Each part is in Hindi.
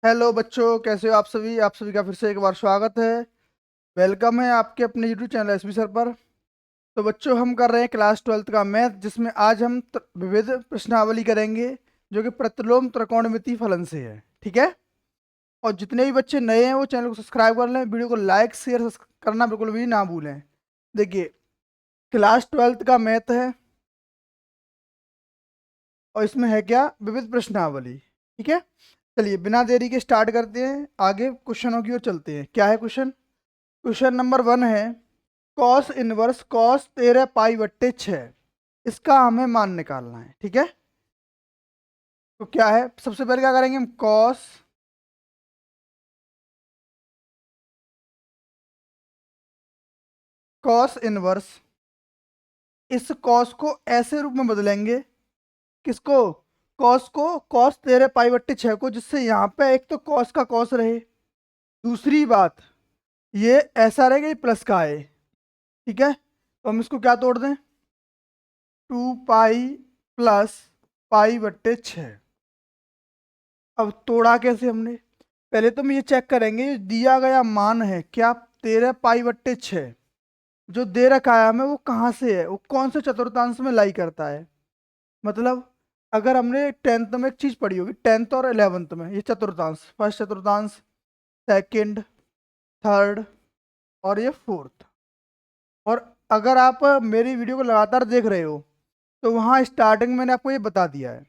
हेलो बच्चों, कैसे हो आप सभी का फिर से एक बार स्वागत है। वेलकम है आपके अपने यूट्यूब चैनल एसबी सर पर। तो बच्चों, हम कर रहे हैं क्लास 12th का मैथ, जिसमें आज हम विविध प्रश्नावली करेंगे जो कि प्रतिलोम त्रिकोणमिति फलन से है। ठीक है। और जितने भी बच्चे नए हैं वो चैनल को सब्सक्राइब कर लें, वीडियो को लाइक शेयर करना बिल्कुल भी ना भूलें। देखिए, क्लास 12th का मैथ है और इसमें है क्या, विविध प्रश्नावली। ठीक है। चलिए बिना देरी के स्टार्ट करते हैं, आगे क्वेश्चनों की ओर चलते हैं। क्या है क्वेश्चन? क्वेश्चन नंबर 1 है, कॉस इनवर्स कॉस 13 पाई/6, इसका हमें मान निकालना है। ठीक है। तो क्या है, सबसे पहले क्या करेंगे हम, कॉस इनवर्स, इस कॉस को ऐसे रूप में बदलेंगे। किसको? कॉस को, कॉस 13 पाई/6 को, जिससे यहाँ पे एक तो कॉस का कॉस रहे, दूसरी बात ये ऐसा रहेगा, ये प्लस का है। ठीक है। तो हम इसको क्या तोड़ दें, 2 पाई प्लस पाई/6। अब तोड़ा कैसे हमने, पहले तो हम ये चेक करेंगे, ये दिया गया मान है क्या, 13 पाई/6 जो दे रखा है हमें, वो कहाँ से है, वो कौन से चतुर्थांश में लाई करता है। मतलब अगर हमने टेंथ में एक चीज पढ़ी होगी, टेंथ और 11th में, ये चतुर्थांश, फर्स्ट चतुर्थांश, सेकंड, थर्ड और ये फोर्थ। और अगर आप मेरी वीडियो को लगातार देख रहे हो तो वहाँ स्टार्टिंग में मैंने आपको ये बता दिया है।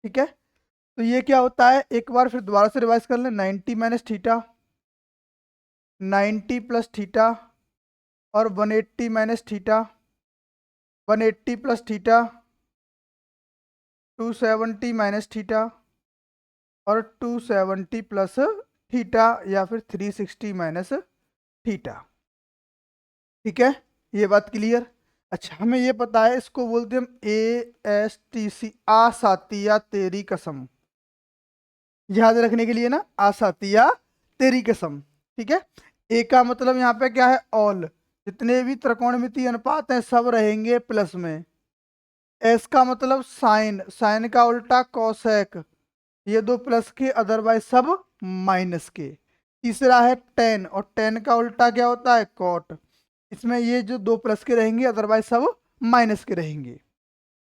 ठीक है। तो ये क्या होता है, एक बार फिर दोबारा से रिवाइज कर लें, 90 - थीटा, 90 + थीटा और 180 - थीटा, 180 + थीटा, 270 - और 270 + थीटा, या फिर 360 - थीटा। ठीक है। ये बात क्लियर। अच्छा, हमें ये पता है, इसको बोलते हैं हम ASTC, आसातिया तेरी कसम, याद रखने के लिए ना, आसातिया तेरी कसम। ठीक है। ए का मतलब यहाँ पे क्या है, ऑल, जितने भी त्रिकोणमितीय अनुपात हैं सब रहेंगे प्लस में। एस का मतलब साइन, साइन का उल्टा कॉसेक, ये दो प्लस के, अदरवाइज सब माइनस के। तीसरा है टेन, और टेन का उल्टा क्या होता है, कॉट, इसमें ये जो दो प्लस के रहेंगे, अदरवाइज सब माइनस के रहेंगे।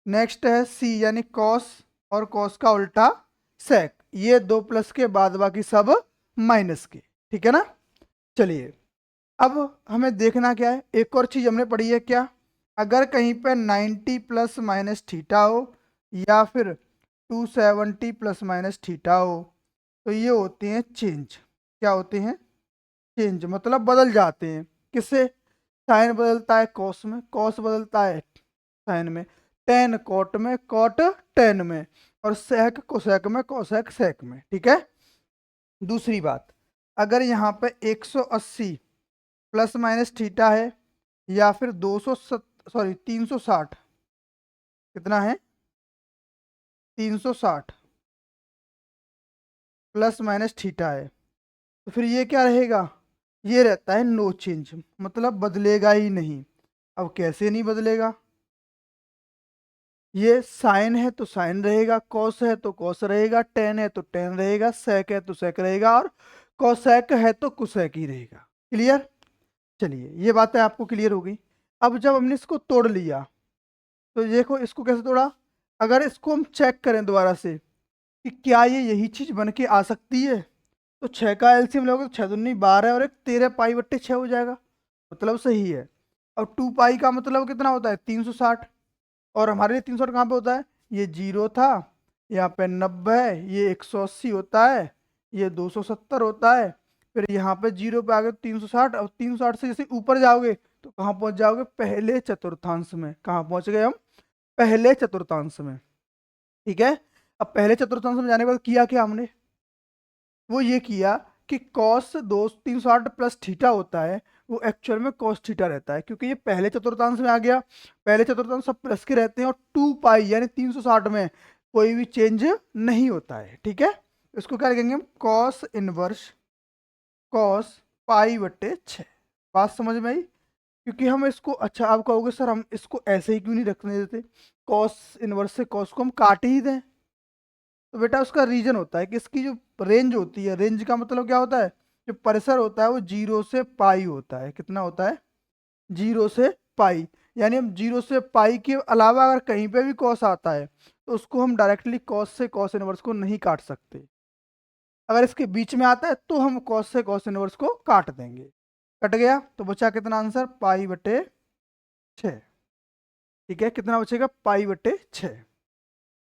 नेक्स्ट है सी, यानी कॉस, और कॉस का उल्टा सेक, ये दो प्लस के, बाद बाकी सब माइनस के। ठीक है ना। चलिए, अब हमें देखना क्या है, एक और चीज हमने पढ़ी है क्या, अगर कहीं पे 90 ± थीटा हो, या फिर 270 ± थीटा हो, तो ये होते हैं चेंज। क्या होते हैं? चेंज, मतलब बदल जाते हैं। किससे? साइन बदलता है कॉस में, कॉस बदलता है साइन में, टेन कॉट में, कॉट टेन में, और सेक कोसेक में, कोसेक सेक में। ठीक है। दूसरी बात, अगर यहाँ पे 180 ± थीटा है, या फिर 360, कितना है, 360 ± थीटा है, तो फिर ये क्या रहेगा, ये रहता है नो चेंज, मतलब बदलेगा ही नहीं। अब कैसे नहीं बदलेगा, ये साइन है तो साइन रहेगा, कॉस है तो कॉस रहेगा, टेन है तो टेन रहेगा, सेक है तो सेक रहेगा, और कॉसेक है तो कुसेक ही रहेगा। क्लियर? चलिए, ये बातें आपको क्लियर हो गई। अब जब हमने इसको तोड़ लिया, तो देखो इसको कैसे तोड़ा, अगर इसको हम चेक करें दोबारा से कि क्या ये यही चीज बन के आ सकती है, तो 6 का एलसीएम लोगे तो 6 दूनी 12 और एक 13 पाई/6 हो जाएगा, मतलब सही है। और 2 पाई का मतलब कितना होता है, 360, और हमारे लिए 360 कहाँ पे होता है, ये जीरो था, यहाँ पे 90 है, ये 180 होता है, ये 270 होता है, फिर यहाँ पे जीरो पे आ गए 360, और 360 से जैसे ऊपर जाओगे तो कहाँ पहुंच जाओगे, पहले चतुर्थांश में। कहाँ पहुंच गए हम, पहले चतुर्थांश में। ठीक है। अब पहले चतुर्थांश में जाने के बाद किया क्या हमने, वो ये किया कि कॉस 360 + थीटा होता है, वो एक्चुअल में कॉस थीटा रहता है, क्योंकि ये पहले चतुर्थांश में आ गया। पहले चतुर्थांश सब प्लस के रहते हैं, और 2 पाई यानी 360 में कोई भी चेंज नहीं होता है। ठीक है। इसको क्या लिखेंगे हम, कॉस इनवर्स कॉस पाई/6। बात समझ में आई? क्योंकि हम इसको, अच्छा आप कहोगे सर हम इसको ऐसे ही क्यों नहीं रखने देते, कॉस इनवर्स से कॉस को हम काट ही दें, तो बेटा उसका रीजन होता है कि इसकी जो रेंज होती है, रेंज का मतलब क्या होता है, जो परिसर होता है वो 0 से पाई होता है। कितना होता है? 0 से पाई। यानी हम 0 से पाई के अलावा अगर कहीं पे भी कॉस आता है तो उसको हम डायरेक्टली कॉस से कॉस इनवर्स को नहीं काट सकते। अगर इसके बीच में आता है तो हम कॉस से कॉस इनवर्स को काट देंगे। कट गया तो बचा कितना आंसर? पाई बटे 6। ठीक है, कितना बचेगा? पाई बटे 6।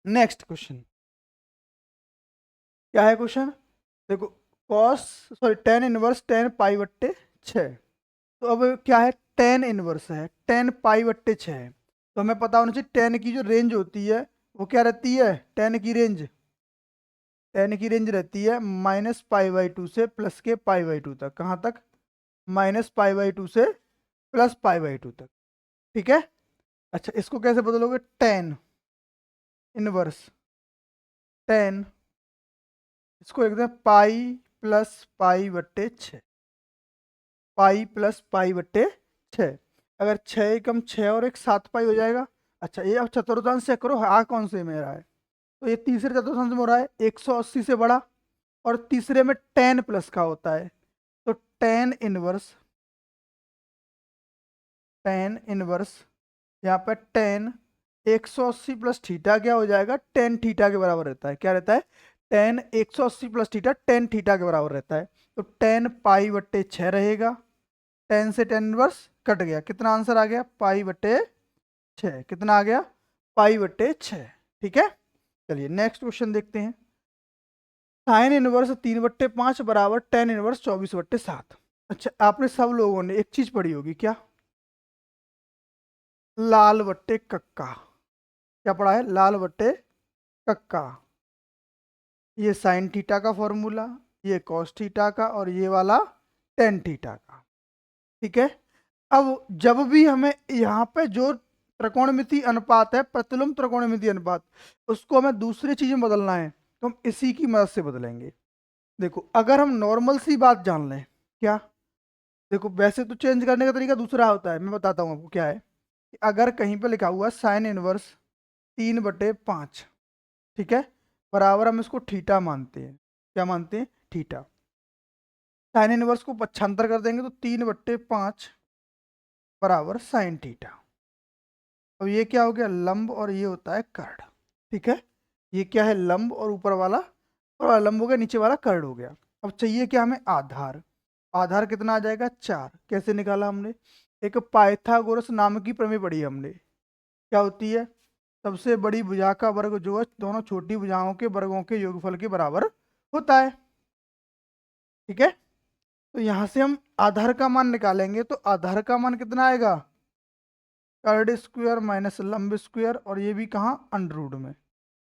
नेक्स्ट क्वेश्चन क्या है? क्वेश्चन देखो, कॉस सॉरी टेन इनवर्स 10 पाई बट्टे 6। तो अब क्या है? टेन इनवर्स है, 10 पाई बट्टे 6 है। तो हमें पता होना चाहिए 10 की जो रेंज होती है वो क्या रहती है? 10 की रेंज, 10 की रेंज रहती है -π/2 से +π/2 तक। कहाँ तक? -π/2 से +π/2 तक। ठीक है। अच्छा, इसको कैसे बदलोगे? 10 इनवर्स 10, इसको लिखते हैं पाई प्लस पाई बट्टे 6। पाई प्लस पाई बट्टे 6। अगर 6 एकम 6 और एक 7 पाई हो जाएगा। अच्छा, ये अब चतुर्थांश चेक करो, आ कौन से में रहा है? तो ये तीसरे चतुर्थांश में हो रहा है 180 से बड़ा, और तीसरे में 10 प्लस का होता है। तो 10 इनवर्स, 10 इनवर्स यहाँ पे 10 180 प्लस थीटा क्या हो जाएगा? 10 थीटा के बराबर रहता है। क्या रहता है? 10 180 प्लस थीटा 10 थीटा के बराबर रहता है। तो 10 पाई बट्टे 6 रहेगा। 10 से 10 इनवर्स कट गया, कितना आंसर आ गया? पाई बट्टे 6। कितना आ गया? पाई बट्टे 6। ठीक है, चलिए नेक्स्ट क्वेश्चन देखते हैं। साइन इनवर्स 3/5 बराबर टेन इनवर्स 24/7। अच्छा, आपने सब लोगों ने एक चीज पढ़ी होगी, क्या? लाल बट्टे कक्का। क्या पढ़ा है? लाल बट्टे कक्का। ये साइन थीटा का फॉर्मूला, ये कॉस थीटा का, और ये वाला टेन थीटा का। ठीक है। अब जब भी हमें यहाँ पे जो त्रिकोणमिति अनुपात है, प्रतिलोम त्रिकोणमिति अनुपात, उसको हमें दूसरी चीज में बदलना है तो हम इसी की मदद से बदलेंगे। देखो, अगर हम नॉर्मल सी बात जान लें, क्या? देखो, वैसे तो चेंज करने का तरीका दूसरा होता है, मैं बताता हूँ आपको क्या है। कि अगर कहीं पे लिखा हुआ साइन इनवर्स 3/5, ठीक है, बराबर हम इसको थीटा मानते हैं। क्या मानते हैं? थीटा। साइन इनवर्स को पक्षांतर कर देंगे तो 3/5 बराबर साइन थीटा। अब ये क्या हो गया? लंब, और ये होता है कर्ण। ठीक है, ये क्या है? लंब, और ऊपर वाला लंब हो गया, नीचे वाला कर्ण हो गया। अब चाहिए क्या हमें? आधार। आधार कितना आ जाएगा? 4। कैसे निकाला हमने? एक पाइथागोरस नाम की प्रमेय पढ़ी है हमने। क्या होती है? सबसे बड़ी भुजा का वर्ग जो है दोनों छोटी भुजाओं के वर्गों के योगफल के बराबर होता है। ठीक है, तो यहां से हम आधार का मान निकालेंगे तो आधार का मान कितना आएगा? कर्ण स्क्वायर माइनस लंब स्क्वायर, और ये भी कहाँ? अंडर रूट में।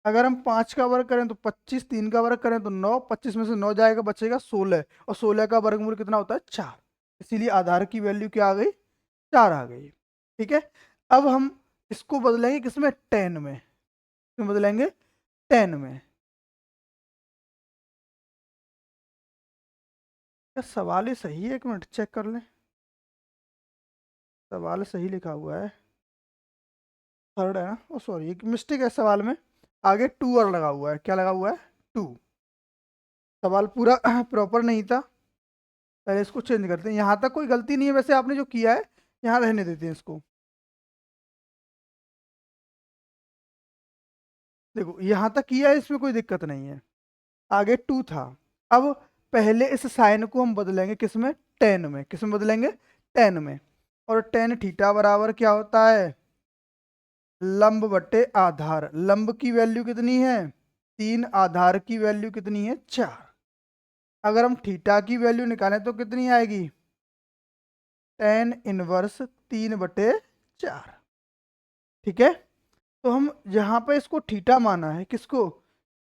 अगर हम 5 का वर्ग करें तो 25, 3 का वर्ग करें तो 9, 25 में से 9 जाएगा, बचेगा 16, और 16 का वर्गमूल कितना होता है? 4। इसीलिए आधार की वैल्यू क्या आ गई? 4 आ गई। ठीक है, अब हम इसको बदलेंगे किसमें? 10 में। इसमें बदलेंगे 10 में। क्या सवाल ही सही है? एक मिनट चेक कर लें, सवाल सही लिखा हुआ है। थर्ड है ना? ओ सॉरी, एक मिस्टेक है सवाल में, आगे 2 और लगा हुआ है। क्या लगा हुआ है? 2। सवाल पूरा प्रॉपर नहीं था। पहले इसको चेंज करते हैं। यहाँ तक कोई गलती नहीं है वैसे, आपने जो किया है यहाँ रहने देते हैं इसको। देखो, यहाँ तक किया है, इसमें कोई दिक्कत नहीं है। आगे 2 था। अब पहले इस साइन को हम बदलेंगे किसमें? 10 में। किसमें बदलेंगे? 10 में। और 10 थीटा बराबर क्या होता है? लंब बटे आधार। लंब की वैल्यू कितनी है? 3। आधार की वैल्यू कितनी है? 4। अगर हम थीटा की वैल्यू निकालें तो कितनी आएगी? 10 इनवर्स 3/4। ठीक है, तो हम यहाँ पे इसको थीटा माना है, किसको?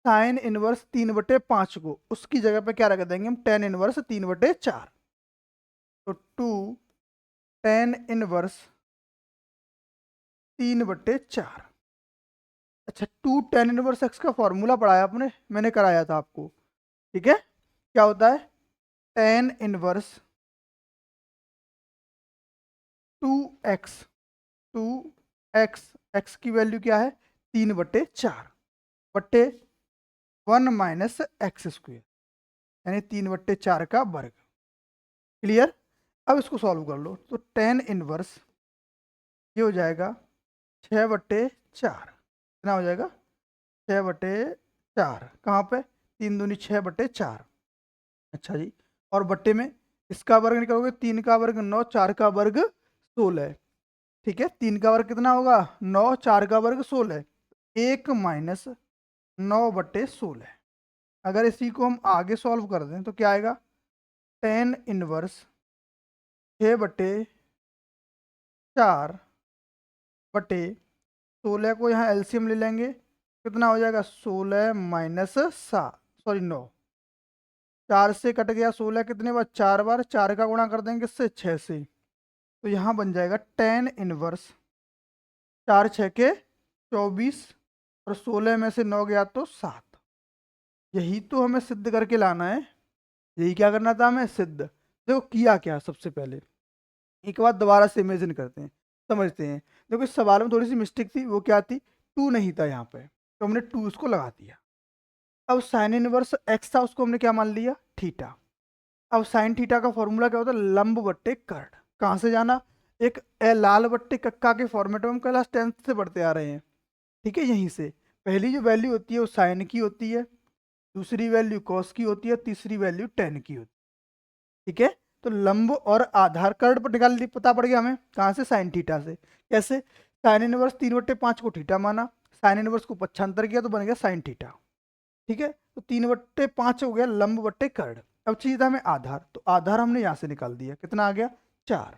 साइन इनवर्स 3/5 को, उसकी जगह पे क्या रख देंगे हम? 10 इनवर्स 3/4। तो 2 10 इनवर्स 3/4। अच्छा, 2 10 इनवर्स x का फॉर्मूला पढ़ाया आपने? मैंने कराया था आपको। ठीक है, क्या होता है? 10 इनवर्स 2x, 2x, x की वैल्यू क्या है? 3/4 बट्टे 1 माइनस एक्स स्क्वायर, यानी 3/4 का वर्ग। क्लियर। अब इसको सॉल्व कर लो, तो टेन इनवर्स ये हो जाएगा 6/4। कितना हो जाएगा? 6/4। कहाँ पे? 3 दूनी 6/4। अच्छा जी, और बट्टे में इसका वर्ग निकालोगे, 3 का वर्ग 9, 4 का वर्ग 16। ठीक है, 3 का वर्ग कितना होगा? 9, 4 का वर्ग 16। 1 माइनस 9/16। अगर इसी को हम आगे सॉल्व कर दें तो क्या आएगा? टेन इनवर्स 6/4 को यहाँ एलसीएम ले लेंगे, कितना हो जाएगा? 16 माइनस 7, सॉरी 9। 4 से कट गया 16, कितने बार? 4 बार। 4 का गुणा कर देंगे किससे? 6 से। तो यहाँ बन जाएगा टेन इनवर्स 4 6 के 24, और 16 में से 9 गया तो 7। यही तो हमें सिद्ध करके लाना है। यही क्या करना था हमें? सिद्ध। देखो किया क्या, सबसे पहले एक बात दोबारा से इमेजिन करते हैं, समझते हैं। देखो इस सवाल में थोड़ी सी मिस्टेक थी, वो क्या थी? 2 नहीं था यहाँ पे, तो हमने 2 उसको लगा दिया। अब साइन इनवर्स एक्स था, उसको हमने क्या मान लिया? थीटा। अब साइन थीटा का फॉर्मूला क्या होता है? लंब बट्टे कर्ड। कहाँ से जाना? एक लाल बट्टे कक्का के फॉर्मेट में हम क्लास 10th से पढ़ते आ रहे हैं। ठीक है, यहीं से पहली जो वैल्यू होती है वो साइन की होती है, दूसरी वैल्यू कॉस की होती है, तीसरी वैल्यू टेन की होती है। ठीक है, तो लंब और आधार कर्ड पर निकाल पता पड़ गया हमें। कहाँ से? साइन थीटा से। कैसे? साइन इनवर्स 3/5 को थीटा माना, साइन इनवर्स को पक्षांतर किया तो बन गया साइन थीटा। ठीक है, तो 3/5 हो गया लंब बट्टे कर्ड। अब चाहिए था हमें आधार, तो आधार हमने यहाँ से निकाल दिया, कितना आ गया? 4।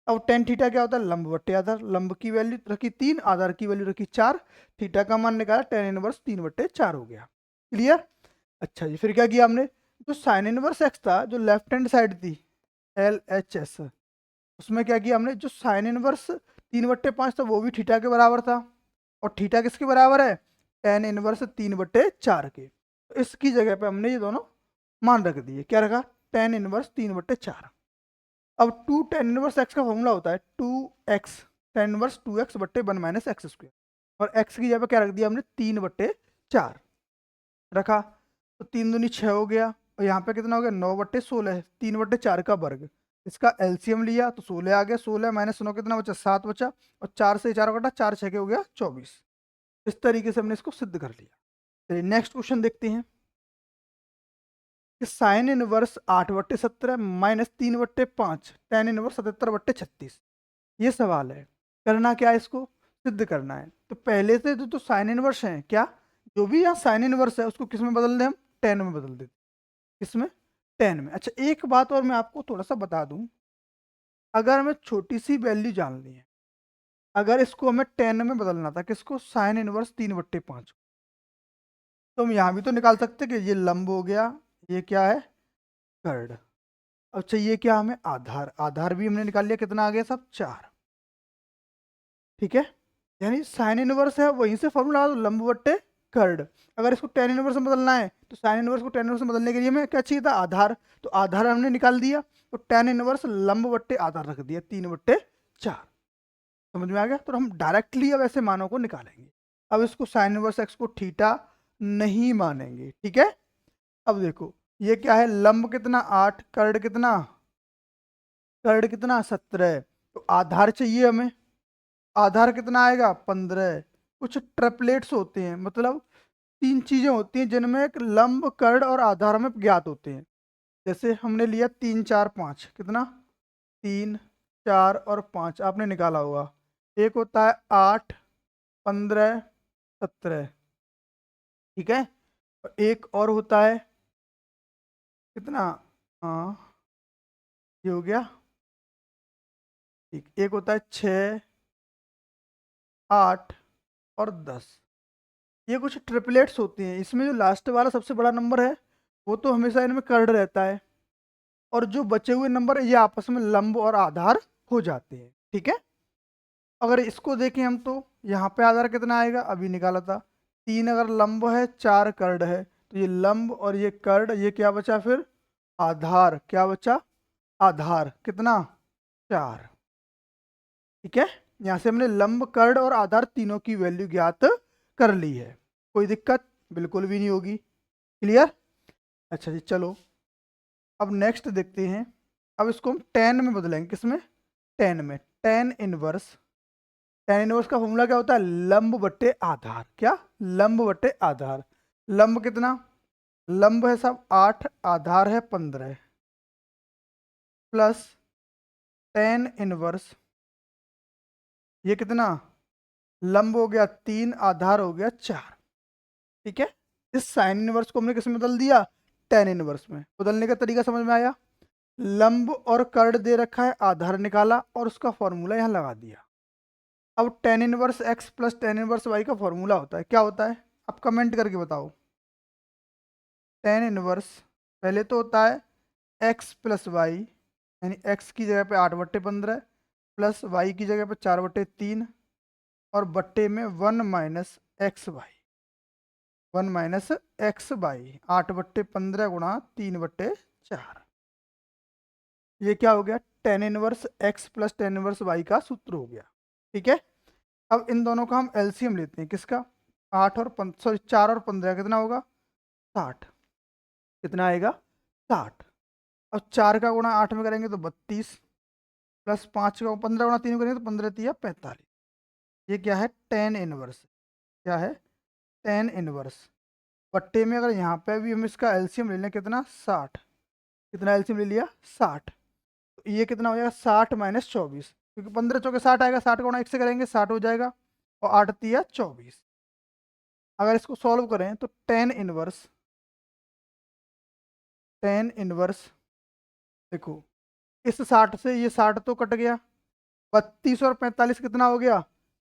अब टेन थीटा क्या होता है? लंब बट्टे आधार। लंब की वैल्यू रखी 3, आधार की वैल्यू रखी 4, थीटा का मान निकाला, टेन इनवर्स 3/4 हो गया। क्लियर। अच्छा जी, फिर क्या किया हमने? जो साइन इनवर्स एक्स था, जो लेफ्ट हैंड साइड थी LHS, उसमें क्या किया हमने? जो साइन इनवर्स 3/5 था वो भी थीटा के बराबर था, और थीटा किसके बराबर है? टेन इनवर्स 3/4 के। तो इसकी जगह पे हमने ये दोनों मान रख दिए। क्या रखा? Tan inverse 3/4। अब 2 टेन इनवर्स एक्स का फॉर्मूला होता है 2x, टेन इनवर्स 2x बट्टे 1 माइनस एक्स स्क्वायर, और x की जगह पे क्या रख दिया हमने? 3/4 रखा। तो 3 दूनी 6 हो गया, और यहाँ पे कितना हो गया? 9/16, 3/4 का वर्ग। इसका एलसीएम लिया तो 16 आ गया, 16 माइनस 9 कितना बचा? 7 बचा, और 4 से 4 कटा, 4 6 हो गया 24। इस तरीके से हमने इसको सिद्ध कर लिया। चलिए नेक्स्ट क्वेश्चन देखते हैं कि sine inverse 8/17 minus 3/5 tan inverse 77/36। ये सवाल है, करना क्या है? इसको सिद्ध करना है। तो पहले से तो साइन इनवर्स है, क्या जो भी यहाँ साइन इनवर्स है उसको किस में बदल दें? हम टेन में बदल देते। किसमें? टेन में। अच्छा, एक बात और मैं आपको थोड़ा सा बता दूं, अगर हमें छोटी सी वैल्यू जाननी है, अगर इसको हमें टेन में बदलना था, किसको? साइन इनवर्स 3/5, तो हम यहाँ भी तो निकाल सकते कि ये लंब हो गया, ये क्या है? कर्ड। अच्छा, ये क्या हमें? आधार। आधार भी हमने निकाल लिया, कितना आ गया सब? 4। ठीक है, यानी साइन इनवर्स है, वहीं से फॉर्मूला लंब बट्टे कर्ड। अगर इसको टेन इनवर्स में बदलना है तो साइन इनवर्स को टेन इनवर्स में बदलने के लिए हमें क्या चाहिए था? आधार। तो आधार हमने निकाल दिया, तो टेन इनवर्स लंब बट्टे आधार रख दिया, 3/4। समझ में आ गया? तो हम डायरेक्टली अब ऐसे मानों को निकालेंगे। अब इसको साइन इनवर्स एक्स को थीटा नहीं मानेंगे। ठीक है, अब देखो ये क्या है? लंब कितना? 8, कर्ड कितना? कर्ड कितना? 17। तो आधार चाहिए हमें, आधार कितना आएगा? 15। कुछ ट्रिपलेट्स होते हैं, मतलब 3 चीजें होती हैं जिनमें एक लंब, कर्ड और आधार में ज्ञात होते हैं। जैसे हमने लिया 3 4 5, कितना? 3 4 और 5 आपने निकाला होगा। एक होता है 8 15 17। ठीक है, और एक और होता है कितना? हाँ, ये हो गया। ठीक, एक होता है 6 8 और 10। ये कुछ ट्रिपलेट्स होती हैं, इसमें जो लास्ट वाला सबसे बड़ा नंबर है वो तो हमेशा इनमें कर्ड रहता है, और जो बचे हुए नंबर ये आपस में लंब और आधार हो जाते हैं। ठीक है, अगर इसको देखें हम तो यहाँ पे आधार कितना आएगा? अभी निकाला था 3, अगर लंब है 4 कर्ड है, तो ये लंब और ये कर्ड, ये क्या बचा फिर? आधार। क्या बचा? आधार कितना? 4। ठीक है, यहाँ से हमने लंब, कर्ड और आधार तीनों की वैल्यू ज्ञात कर ली है। कोई दिक्कत? बिल्कुल भी नहीं होगी। क्लियर? अच्छा जी, चलो अब नेक्स्ट देखते हैं। अब इसको हम टेन में बदलेंगे। किसमें? टेन में। टेन इनवर्स, टेन इनवर्स का फॉर्मूला क्या होता है? लंब बट्टे आधार। क्या? लंब बट्टे आधार। लंब कितना? लंब है साहब 8, आधार है 15, प्लस टेन इनवर्स, ये कितना? लंब हो गया 3, आधार हो गया 4। ठीक है, इस साइन इनवर्स को हमने किस में बदल दिया? टेन इनवर्स में। बदलने का तरीका समझ में आया? लंब और कर्ड दे रखा है, आधार निकाला और उसका फॉर्मूला यहाँ लगा दिया। अब tan inverse x plus tan inverse y का फॉर्मूला होता है, क्या होता है? आप कमेंट करके बताओ। टेन इनवर्स पहले तो होता है एक्स प्लस वाई, यानी एक्स की जगह पे 8/15 प्लस वाई की जगह पे 4/3 और बट्टे में 1 minus x y. 1 minus x by 8/15 गुणा 3/4। ये क्या हो गया? Tan inverse x plus tan inverse y का सूत्र हो गया। ठीक है, अब इन दोनों का हम एलसीएम लेते हैं। किसका? 8 और 4 और 15 कितना होगा? 60। कितना आएगा? 60। अब 4 का गुणा 8 में करेंगे तो 32, प्लस 5 का 15 गुणा 3 में करेंगे तो 15×3 = 45। ये क्या है? Tan inverse. क्या है? Tan inverse. पट्टे में अगर यहाँ पे भी हम इसका एलसीएम ले लें, कितना? 60। कितना एलसीएम ले लिया? 60। तो ये कितना हो जाएगा? 60 माइनस 24, क्योंकि 15 चौके 60 आएगा, 60 गुणा 1 से करेंगे 60 हो जाएगा, और 8×3 = 24। अगर इसको सॉल्व करें तो टेन इनवर्स देखो, इस 60 से ये 60 तो कट गया, 32 और 45 कितना हो गया?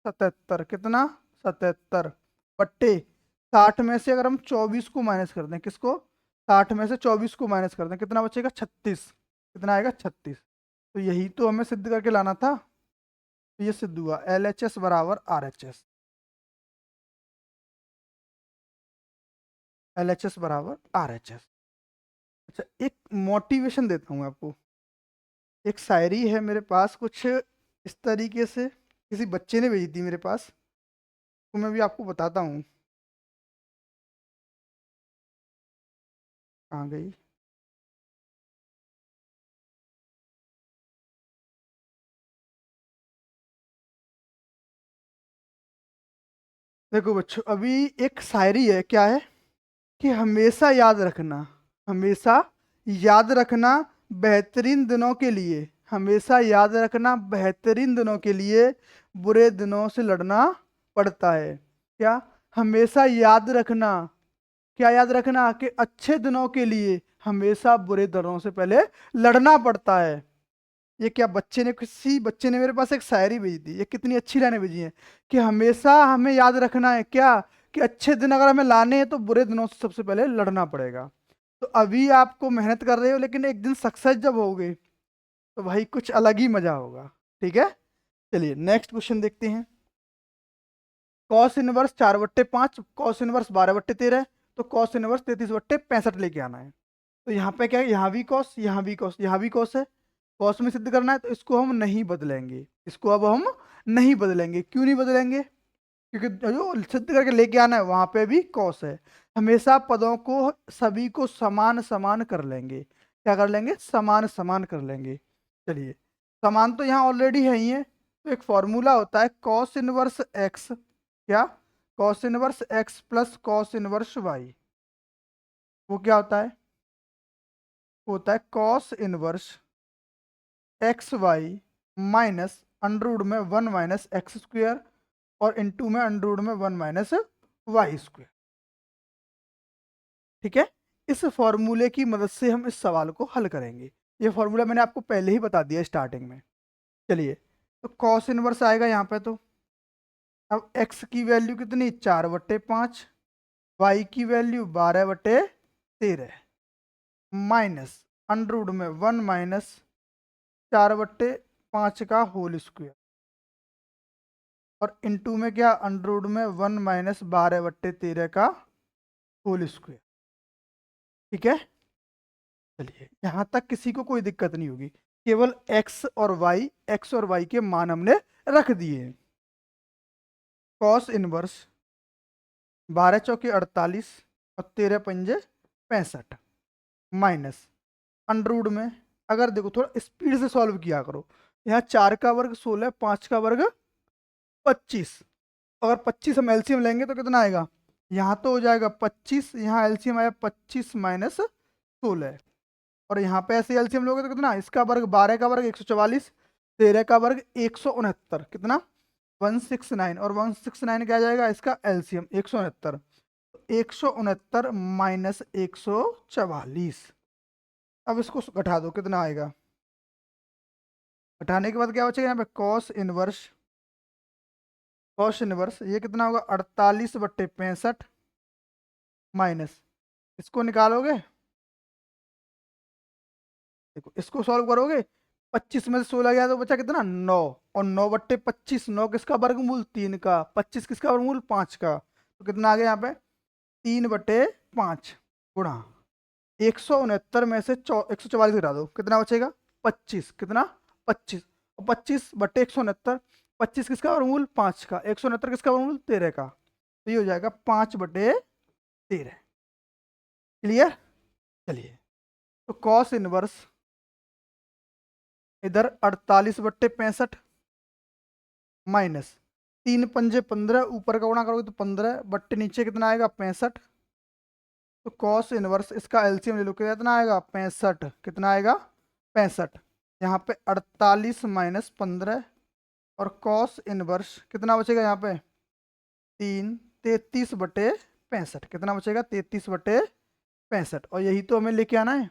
77। कितना? 77 बट्टे 60 में से अगर हम 24 को माइनस कर दें, किसको? 60 में से 24 को माइनस कर दें, कितना बचेगा? 36। कितना आएगा? 36। तो यही तो हमें सिद्ध करके लाना था। तो ये सिद्ध हुआ, LHS बराबर RHS। LHS बराबर RHS। अच्छा, एक मोटिवेशन देता हूँ आपको। एक शायरी है मेरे पास कुछ इस तरीके से, किसी बच्चे ने भेजी थी मेरे पास, तो मैं भी आपको बताता हूँ। कहाँ गई? देखो बच्चों, अभी एक शायरी है, क्या है? कि हमेशा याद रखना, हमेशा याद रखना बेहतरीन दिनों के लिए, हमेशा याद रखना बेहतरीन दिनों के लिए बुरे दिनों से लड़ना पड़ता है। क्या? हमेशा याद रखना, क्या याद रखना? कि अच्छे दिनों के लिए हमेशा बुरे दिनों से पहले लड़ना पड़ता है। ये क्या बच्चे ने, किसी बच्चे ने मेरे पास एक शायरी भेजी थी, ये कितनी अच्छी लाइनें भेजी हैं कि हमेशा हमें याद रखना है क्या, कि अच्छे दिन अगर हमें लाने हैं तो बुरे दिनों से सबसे पहले लड़ना पड़ेगा। तो अभी आपको मेहनत कर रहे हो, लेकिन एक दिन सक्सेस जब होगे तो भाई कुछ अलग ही मजा होगा। ठीक है, चलिए नेक्स्ट क्वेश्चन देखते हैं। कॉस इनवर्स 4/5, कॉस इनवर्स 12/13, तो कॉस इनवर्स 33/65 लेके आना है। तो यहाँ पे क्या है? यहाँ भी कॉस, यहाँ भी कॉस, यहाँ भी कॉस है। कॉस में सिद्ध करना है तो इसको हम नहीं बदलेंगे, इसको अब हम नहीं बदलेंगे। क्यों नहीं बदलेंगे? क्योंकि जो सिद्ध करके लेके आना है वहां पे भी कॉस है। हमेशा पदों को, सभी को समान समान कर लेंगे। क्या कर लेंगे? समान समान कर लेंगे। चलिए, समान तो यहाँ ऑलरेडी है ही है, तो एक फॉर्मूला होता है कॉस इनवर्स एक्स। क्या? Cos inverse x plus cos inverse y. वो क्या होता है? होता है cos inverse x y minus under root में 1 माइनस एक्स स्क्वेयर और इनटू में अंडर रूट में 1 माइनस वाई स्क्वेयर। ठीक है, इस फॉर्मूले की मदद से हम इस सवाल को हल करेंगे। ये फॉर्मूला मैंने आपको पहले ही बता दिया स्टार्टिंग में। चलिए, तो कॉस इनवर्स आएगा यहाँ पे। तो अब एक्स की वैल्यू कितनी? 4/5, वाई की वैल्यू 12/13 माइनस अंडर रूट में 1 माइनस 4/5 का होल स्क्वायर और इनटू में क्या? अंडर रूट में 1 माइनस 12/13 का होल स्क्वायर। ठीक है, चलिए यहां तक किसी को कोई दिक्कत नहीं होगी। केवल एक्स और वाई के मान हमने रख दिए। कॉस इनवर्स 12 चौके 48 और 13 पंजे 65 माइनस अंडरवुड में, अगर देखो थोड़ा स्पीड से सॉल्व किया करो, यहाँ 4 का वर्ग 16, 5 का वर्ग 25, अगर 25 हम एलसीएम लेंगे तो कितना आएगा, यहाँ तो हो जाएगा 25, यहाँ एलसीएम आया 25 माइनस 16, और यहाँ पे ऐसे एलसीएम लोगे तो कितना, इसका वर्ग 12 का वर्ग 144, 13 का वर्ग 169, कितना 169, और 169 क्या आ जाएगा इसका एलसीएम 169, 169 माइनस 144। अब इसको घटा दो, कितना आएगा, घटाने के बाद क्या बचेगा यहाँ पे कॉस इनवर्स ये कितना होगा 48/65 माइनस, इसको निकालोगे, देखो इसको सॉल्व करोगे, 25 में से 16 गया तो बचा कितना 9, और 9/25, 9 किसका वर्गमूल 3 का, 25 किसका वर्गमूल 5 का, तो कितना आ गया यहाँ पे 3/5 गुणा 169 में से 144 घटा दो, कितना बचेगा 25, कितना 25, और 25/169, 25 किसका वर्गमूल 5 का, 169 किसका वर्गमूल 13 का, तो ये हो जाएगा 5/13। क्लियर। चलिए, तो कॉस इनवर्स इधर 48/65 माइनस 3 पंजे 15, ऊपर का गुणा करोगे तो 15 बट्टे नीचे कितना आएगा 65, तो कॉस इनवर्स इसका एलसीएम ले लो, कितना आएगा 65, कितना आएगा 65, यहाँ पे 48 माइनस 15, और कॉस इनवर्स कितना बचेगा यहाँ पे 33/65, कितना बचेगा 33/65, और यही तो हमें लेके आना है।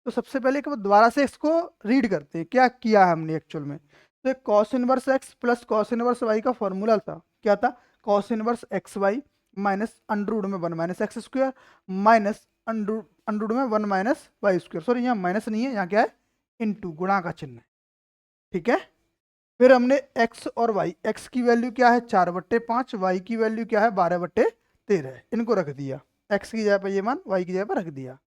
तो सबसे पहले एक बार दोबारा से इसको रीड करते हैं क्या किया है हमने एक्चुअल में। तो एक cos inverse x plus cos inverse y का फॉर्मूला था, क्या था, cos inverse x y minus under root में 1 minus x square minus under root में 1 माइनस वाई स्क्वायर, सॉरी यहाँ माइनस नहीं है, यहाँ क्या है इनटू, गुणा का चिन्ह है, ठीक है। फिर हमने एक्स और वाई, एक्स की वैल्यू क्या है 4/5, वाई की वैल्यू क्या है 12/13, इनको रख दिया, एक्स की जगह पर ये मान वाई की जगह पर रख दिया,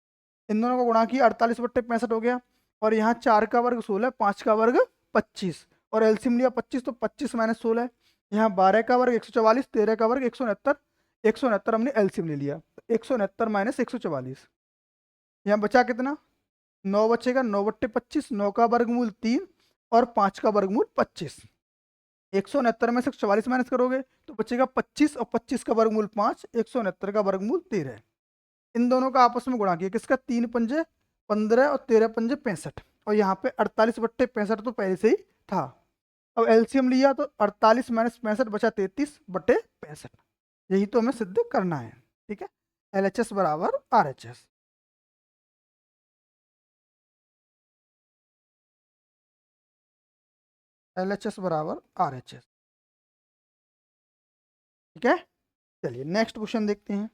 इन दोनों को गुणा किया 48/65 हो गया, और यहाँ 4 का वर्ग 16, 5 का वर्ग 25, और एलसीएम लिया 25, तो 25 माइनस 16, यहाँ 12 का वर्ग 144, 13 का वर्ग 169, 169 हमने एलसीएम ले लिया, 169 माइनस 144, यहाँ बचा कितना 9 बचेगा, 9/25, 9 का वर्गमूल 3 और 5 का वर्गमूल 25, 169 में से 144 माइनस करोगे तो बचेगा 25, और 25 का वर्गमूल 5, 169 का वर्गमूल 13, इन दोनों का आपस में गुणा किया, किसका 3 पंजे 15 और 13 पंजे 65, और यहाँ पे 48/65 तो पहले से ही था, अब एलसीएम लिया तो 48 माइनस 65 बचा 33/65, यही तो हमें सिद्ध करना है, ठीक है। LHS बराबर RHS, LHS बराबर RHS, ठीक है। चलिए नेक्स्ट क्वेश्चन देखते हैं।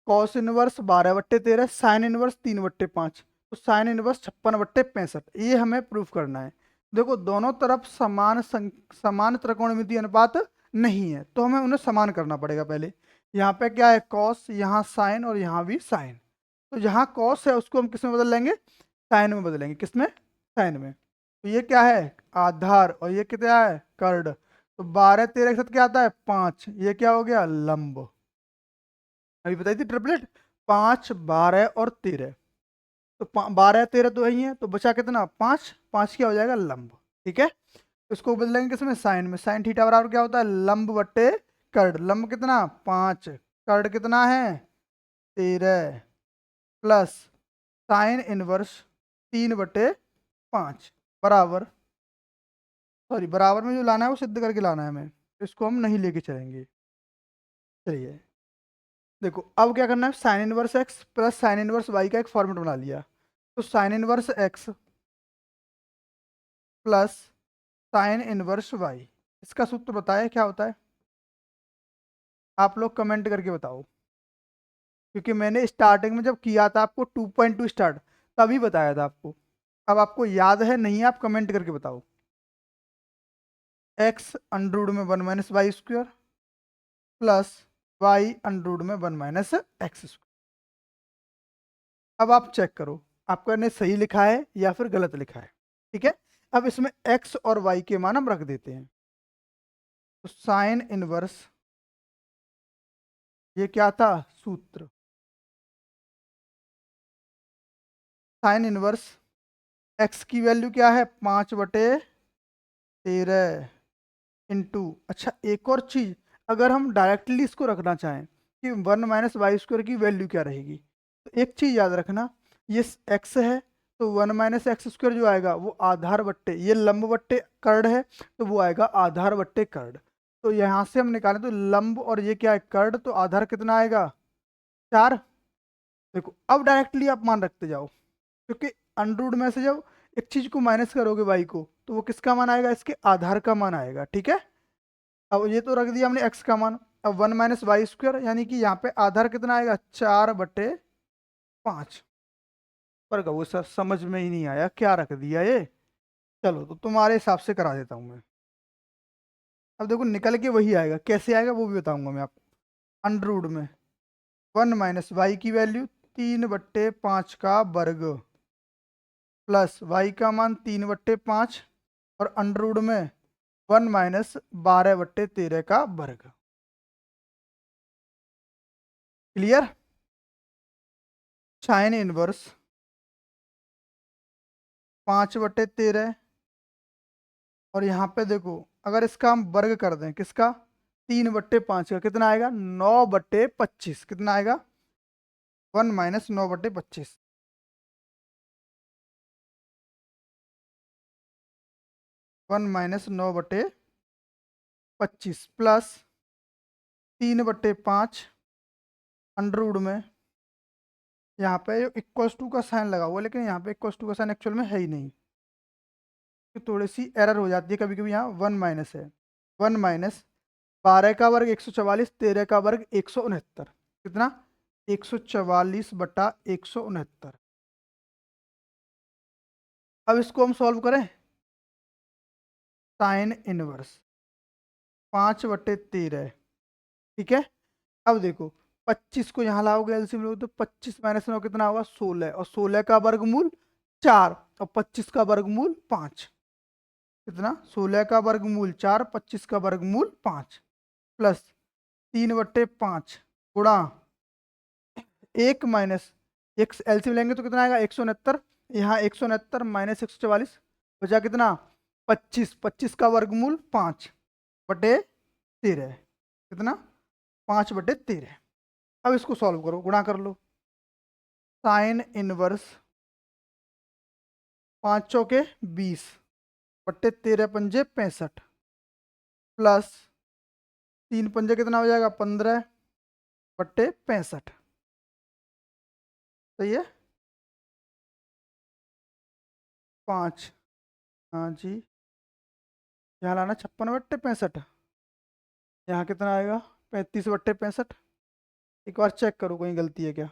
कॉस इनवर्स 12/13, साइन इनवर्स 3/5, तो साइन इनवर्स 56/65, ये हमें प्रूफ करना है। देखो दोनों तरफ समान त्रिकोणमितीय अनुपात नहीं है, तो हमें उन्हें समान करना पड़ेगा पहले। यहाँ पे क्या है कॉस, यहाँ साइन, और यहाँ भी साइन, तो जहाँ कॉस है उसको हम किस में बदल लेंगे, साइन में बदलेंगे, किस में, साइन में, तो ये क्या है आधार, और ये कितना है कर्ड, तो 12-13 के साथ क्या आता है 5, ये क्या हो गया लंब, अभी बताई थी ट्रिपलेट 5, 12 और 13, तो 12-13 तो यही है, तो बचा कितना 5, 5 क्या हो जाएगा लंब, ठीक है। इसको बदलेंगे किसमें साइन में, साइन थीटा बराबर क्या होता है लंब बट्टे कर्ड, लंब कितना 5, कर्ड कितना है 13, प्लस साइन इनवर्स 3/5 बराबर, सॉरी बराबर में जो लाना है वो सिद्ध करके लाना है हमें, इसको हम नहीं लेके चलेंगे। चलिए देखो अब क्या करना है, sine inverse x plus sine inverse y का एक फॉर्मेट बना लिया, तो sine inverse x plus sine inverse y, इसका सूत्र बताया क्या होता है, आप लोग कमेंट करके बताओ, क्योंकि मैंने स्टार्टिंग में जब किया था आपको 2.2 स्टार्ट तभी बताया था आपको, अब आपको याद है नहीं, आप कमेंट करके बताओ। एक्स अंडरवुड में 1 minus y square plus y under root में 1 माइनस एक्स स्क्वायर, अब आप चेक करो आपका ने सही लिखा है या फिर गलत लिखा है, ठीक है। अब इसमें x और y के मान हम रख देते हैं, तो साइन इनवर्स ये क्या था सूत्र, साइन इनवर्स एक्स की वैल्यू क्या है 5/13 इंटू, अच्छा एक और चीज, अगर हम डायरेक्टली इसको रखना चाहें कि 1 - y² की वैल्यू क्या रहेगी, तो एक चीज याद रखना, ये एक्स है तो 1 - x² जो आएगा वो आधार बट्टे, ये लंब बट्टे कर्ण है तो वो आएगा आधार बट्टे कर्ण। तो यहाँ से हम निकालें तो लंब और ये क्या है कर्ण, तो आधार कितना आएगा 4। देखो अब डायरेक्टली आप मान रखते जाओ, क्योंकि अंडर में से जब एक चीज को माइनस करोगे y को तो वो किसका मान आएगा, इसके आधार का मान आएगा, ठीक है। अब ये तो रख दिया हमने x का मान, अब 1 - y² यानी कि यहाँ पे आधार कितना आएगा 4/5। पर वो सर समझ में ही नहीं आया क्या रख दिया ये। चलो तो तुम्हारे हिसाब से करा देता हूँ मैं। अब देखो निकल के वही आएगा, कैसे आएगा वो भी बताऊंगा मैं आपको। अंडर में 1 - y की वैल्यू 3/5 का वर्ग प्लस y का मान 3/5 और अंडर में 1 - 12/13 का वर्ग। क्लियर। साइन इनवर्स 5/13 और यहाँ पे देखो अगर इसका हम वर्ग कर दें किसका 3/5 का, कितना आएगा 9/25, कितना आएगा 1 - 9/25। 1 - 9/25 प्लस 3/5 अंडर में, यहाँ पे इक्वल्स टू का साइन लगा हुआ है, लेकिन यहाँ पे इक्वल्स टू का साइन एक्चुअल में है ही नहीं, तो थोड़ी सी एरर हो जाती है कभी कभी, यहाँ 1 माइनस है। 1 - 12 का वर्ग 144, 13 का वर्ग 169, कितना 144/169। अब इसको हम सॉल्व करें, साइन इनवर्स 5/13, ठीक है। अब देखो 25 को यहाँ लाओगे एलसीएम लोगे तो 25 - 9 कितना होगा 16, और 16 का वर्गमूल 4 और 25 का वर्गमूल 5, कितना 16 का वर्गमूल 4, 25 का वर्गमूल 5 प्लस 3/5 गुणा 1 माइनस एक एलसीएम लेंगे तो कितना आएगा 169, यहाँ 169 माइनस 144 बचा कितना 25, 25 का वर्गमूल 5/13, कितना 5/13। अब इसको सॉल्व करो, गुणा कर लो, साइन इनवर्स 5 चौके 20/13 × 5 = 65 प्लस 3 × 5 कितना हो जाएगा 15/65, सही है 5, हाँ जी, यहाँ लाना 56/65, यहाँ कितना आएगा 35/65। एक बार चेक करो कहीं गलती है क्या।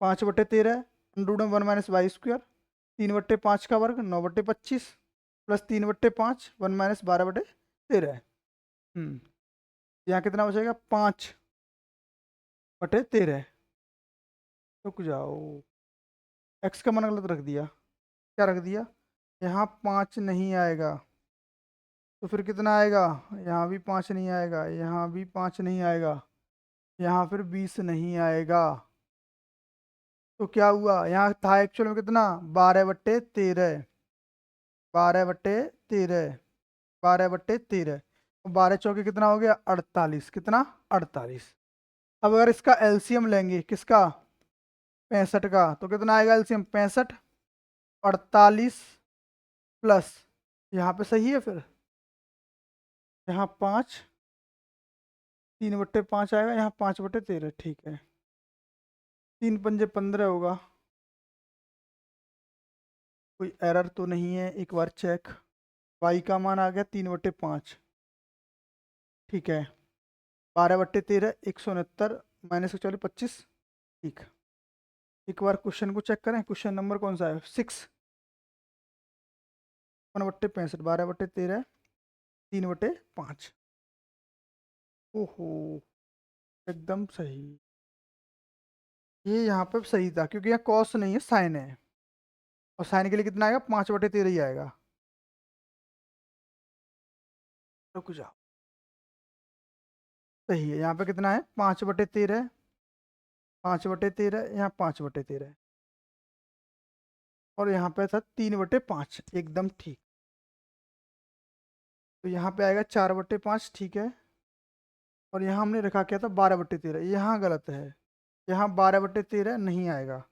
5/13 अंडर में 1 - y², 3/5 का वर्ग 9/25 प्लस 3/5 1 - 12/13। यहाँ कितना बचेगा 5/13। रुक जाओ, एक्स का मान गलत रख दिया, क्या रख दिया, यहाँ 5 नहीं आएगा तो फिर कितना आएगा, यहाँ भी 5 नहीं आएगा, यहाँ भी 5 नहीं आएगा, यहाँ फिर 20 नहीं आएगा। तो क्या हुआ, यहाँ था एक्चुअल में कितना 12/13, 12/13, 12/13, 12 चौके कितना हो गया 48, कितना 48। अब अगर इसका एलसीएम लेंगे किसका 65 का, तो कितना आएगा एलसीएम 65, 48 प्लस यहाँ पे सही है, फिर यहाँ 5, 3/5 आएगा, यहाँ 5/13, ठीक है 3×5 = 15 होगा। कोई एरर तो नहीं है, एक बार चेक, वाई का मान आ गया 3/5, ठीक है 12/13 169 माइनस 140 25, ठीक। एक बार क्वेश्चन को चेक करें, क्वेश्चन नंबर कौन सा है 6, 1/65, 12/13 3/5। ओहो, एकदम सही, ये यहाँ पे सही था क्योंकि यहाँ कॉस नहीं है साइन है, और साइन के लिए कितना आएगा 5/13 ही आएगा। रुक जाओ, सही है। यहाँ पे कितना है 5/13, 5/13, यहाँ 5/13 और यहाँ पे था 3/5, एकदम ठीक। तो यहाँ पे आएगा 4/5, ठीक है। और यहाँ हमने रखा क्या था 12/13, यहाँ गलत है, यहाँ 12/13 नहीं आएगा।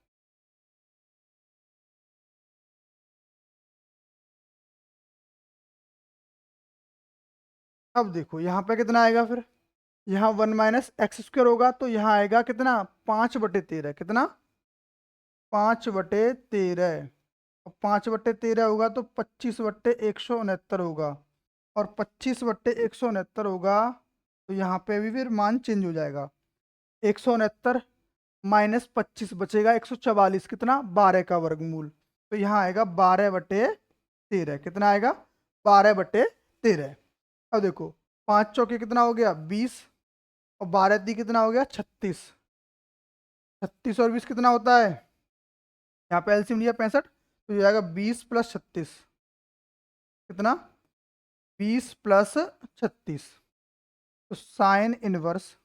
अब देखो यहाँ पे कितना आएगा फिर, यहाँ 1 - x² होगा तो यहाँ आएगा कितना 5/13, कितना 5/13। 5/13 होगा तो 25/169 होगा, और 25/169 होगा तो यहाँ पे भी फिर मान चेंज हो जाएगा। 169 - 25 बचेगा 144, कितना 12 का वर्गमूल। तो यहाँ आएगा 12/13, कितना आएगा 12/13। अब देखो 5 चौके कितना हो गया 20, और 12 दी कितना हो गया 36, 36 और 20 कितना होता है, यहाँ पे एलसीएम लिया 65, तो ये आएगा 20 + 36, कितना 20 + 36, तो साइन इनवर्स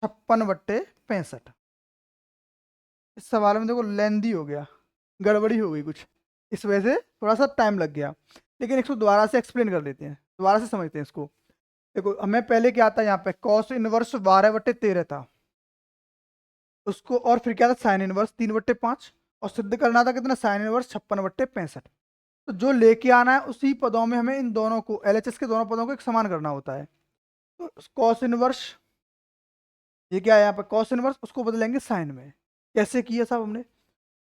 56/65। इस सवाल में देखो लेंदी हो गया, गड़बड़ी हो गई कुछ, इस वजह से थोड़ा सा टाइम लग गया, लेकिन इसको दोबारा से एक्सप्लेन कर देते हैं, दोबारा से समझते हैं इसको। देखो हमें पहले क्या था, यहाँ पे कॉस इनवर्स 12/13 था, उसको और फिर क्या था साइन इनवर्स 3/5, और सिद्ध करना था कितना साइन इनवर्स 56/65। तो जो लेके आना है उसी पदों में हमें इन दोनों को एलएचएस के दोनों पदों को एक समान करना होता है। तो कॉस इनवर्स ये क्या है यहाँ पे कॉस इनवर्स, उसको बदलेंगे साइन में। कैसे किया साहब हमने,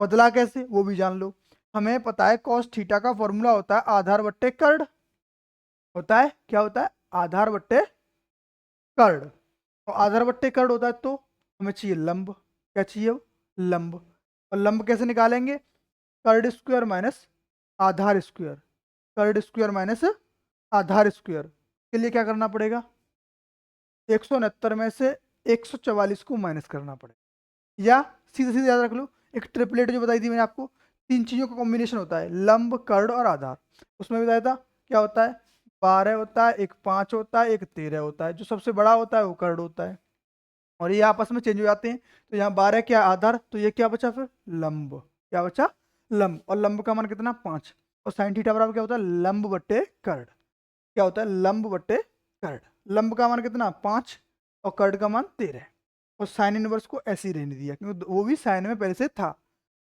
बदला कैसे वो भी जान लो। हमें पता है कॉस थीटा का फॉर्मूला होता है आधार बट्टे कर्ड, होता है क्या होता है आधार बट्टे कर्ड, और आधार बट्टे कर्ड होता है तो हमें चाहिए लंब, क्या चाहिए लंब। और लंब कैसे निकालेंगे, कर्ड स्क्वायर माइनस आधार स्क्वायर, कर्ड स्क्वायर माइनस आधार स्क्वायर के लिए क्या करना पड़ेगा, 169 में से 144 को माइनस करना पड़ेगा, या सीधे सीधे याद रख लो एक ट्रिपलेट जो बताई थी मैंने आपको, 3 चीज़ों का कॉम्बिनेशन होता है लंब कर्ड और आधार, उसमें बताया था क्या होता है 12 होता है, एक 5 होता है, एक 13 होता है, जो सबसे बड़ा होता है वो कर्ड होता है, और ये आपस में चेंज हो जाते हैं। तो यहाँ 12 क्या आधार, तो ये क्या बचा फिर लंब, क्या बचा लंब, और लंब का मान कितना 5, और साइन थीटा बराबर क्या होता है लंब बट्टे कर्ड, क्या होता है लंब बट्टे कर्ड। लंब का मान कितना 5 और कर्ड का मान 13, और साइन इनवर्स को ऐसे ही रहने दिया क्योंकि वो भी साइन में पहले से था।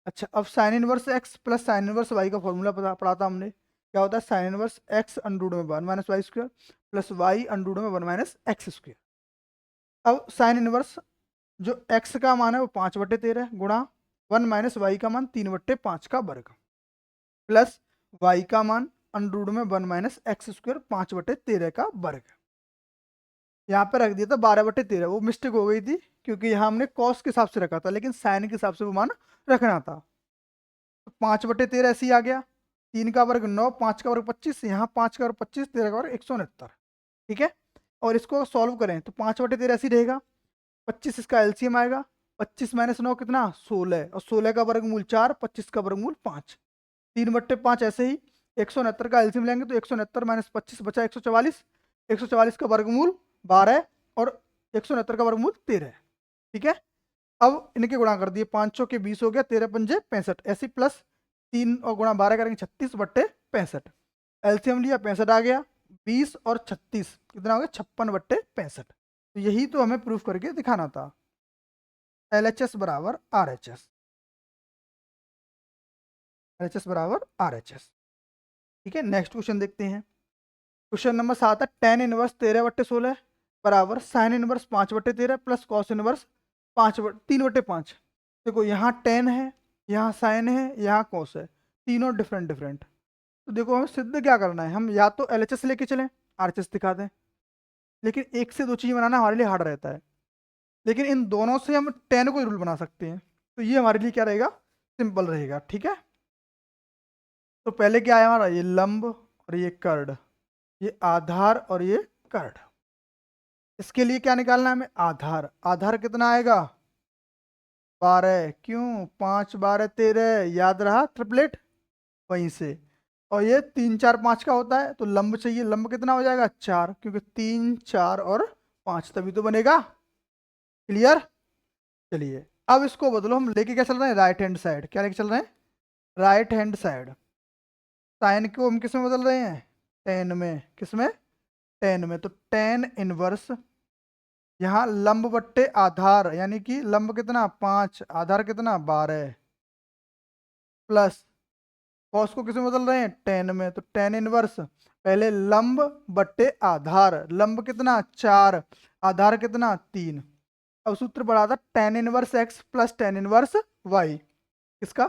अच्छा अब sine inverse x plus sine inverse y का फॉर्मूला पढ़ा था हमने, क्या होता है sine inverse x under root में 1 - y² plus Y under root में 1 - x²। अब साइन इनवर्स जो x का मान है वो 5/13 गुणा 1 - y का मान 3/5 का वर्ग, प्लस y का मान अंडर रूट में 1 - x² 5/13 का वर्ग। यहाँ पे रख दिया था 12/13, वो मिस्टेक हो गई थी क्योंकि यहाँ हमने कॉस के हिसाब से रखा था, लेकिन साइन के हिसाब से वो मान रखना था। तो 5/13 ऐसे ही आ गया, 3 का वर्ग 9, 5 का वर्ग 25, यहाँ 5 का वर्ग 25, 13 का वर्ग 169, ठीक है। और इसको सॉल्व करें तो 5/13 ऐसे ही रहेगा, 25 इसका एलसीएम आएगा, 25 - 9 कितना 16, और 16 का वर्गमूल 4, 25 का वर्गमूल 5, 3/5 ऐसे ही। 169 का एलसीएम लेंगे तो 169 - 25 बचा 144, 144 का वर्गमूल 12 और 169 का वर्गमूल 13, ठीक है। अब इनके गुणा कर दिए, 5 के 20 हो गया, 13 पंजे 65, ऐसे प्लस 3 और गुणा 12 करेंगे 36/65, एलसीएम लिया 65 आ गया, 20 और 36 कितना हो गया 56/65। तो यही तो हमें प्रूफ करके दिखाना था, LHS बराबर RHS, LHS बराबर RHS, ठीक है। नेक्स्ट क्वेश्चन देखते हैं, क्वेश्चन नंबर 7 है tan इनवर्स 13/16 बराबर sine inverse 5/13 plus cos inverse 3/5। देखो यहाँ tan है, यहाँ साइन है, यहाँ कॉस है, तीनों डिफरेंट डिफरेंट। तो देखो हमें सिद्ध क्या करना है, हम या तो LHS लेके चलें RHS दिखा दें, लेकिन एक से दो चीज़ बनाना हमारे लिए हार्ड रहता है, लेकिन इन दोनों से हम tan को रूल बना सकते हैं, तो ये हमारे लिए क्या रहेगा सिंपल रहेगा, ठीक है। तो पहले क्या है हमारा ये लंब और ये कर्ड, ये आधार और ये कर्ड। इसके लिए क्या निकालना है हमें आधार, आधार कितना आएगा 12, क्यों 5 12 13, याद रहा ट्रिपलेट वहीं से। और ये 3 4 5 का होता है, तो लंब चाहिए, लंब कितना हो जाएगा 4, क्योंकि 3 4 और 5 तभी तो बनेगा। क्लियर। चलिए अब इसको बदलो, हम लेके क्या चल रहे हैं, राइट हैंड साइड। क्या लेके चल रहे हैं, राइट हैंड साइड। साइन को हम किस में बदल रहे हैं, टेन में। किस में, टेन में। तो टेन इनवर्स, यहाँ लंब बट्टे आधार, यानी कि लंब कितना 5, आधार कितना 12, प्लस कॉस को किस में बदल रहे हैं, टेन में। तो टेन इनवर्स, पहले लंब बट्टे आधार, लंब कितना 4, आधार कितना 3। अब सूत्र पढ़ा था tan inverse x plus tan inverse y. किसका,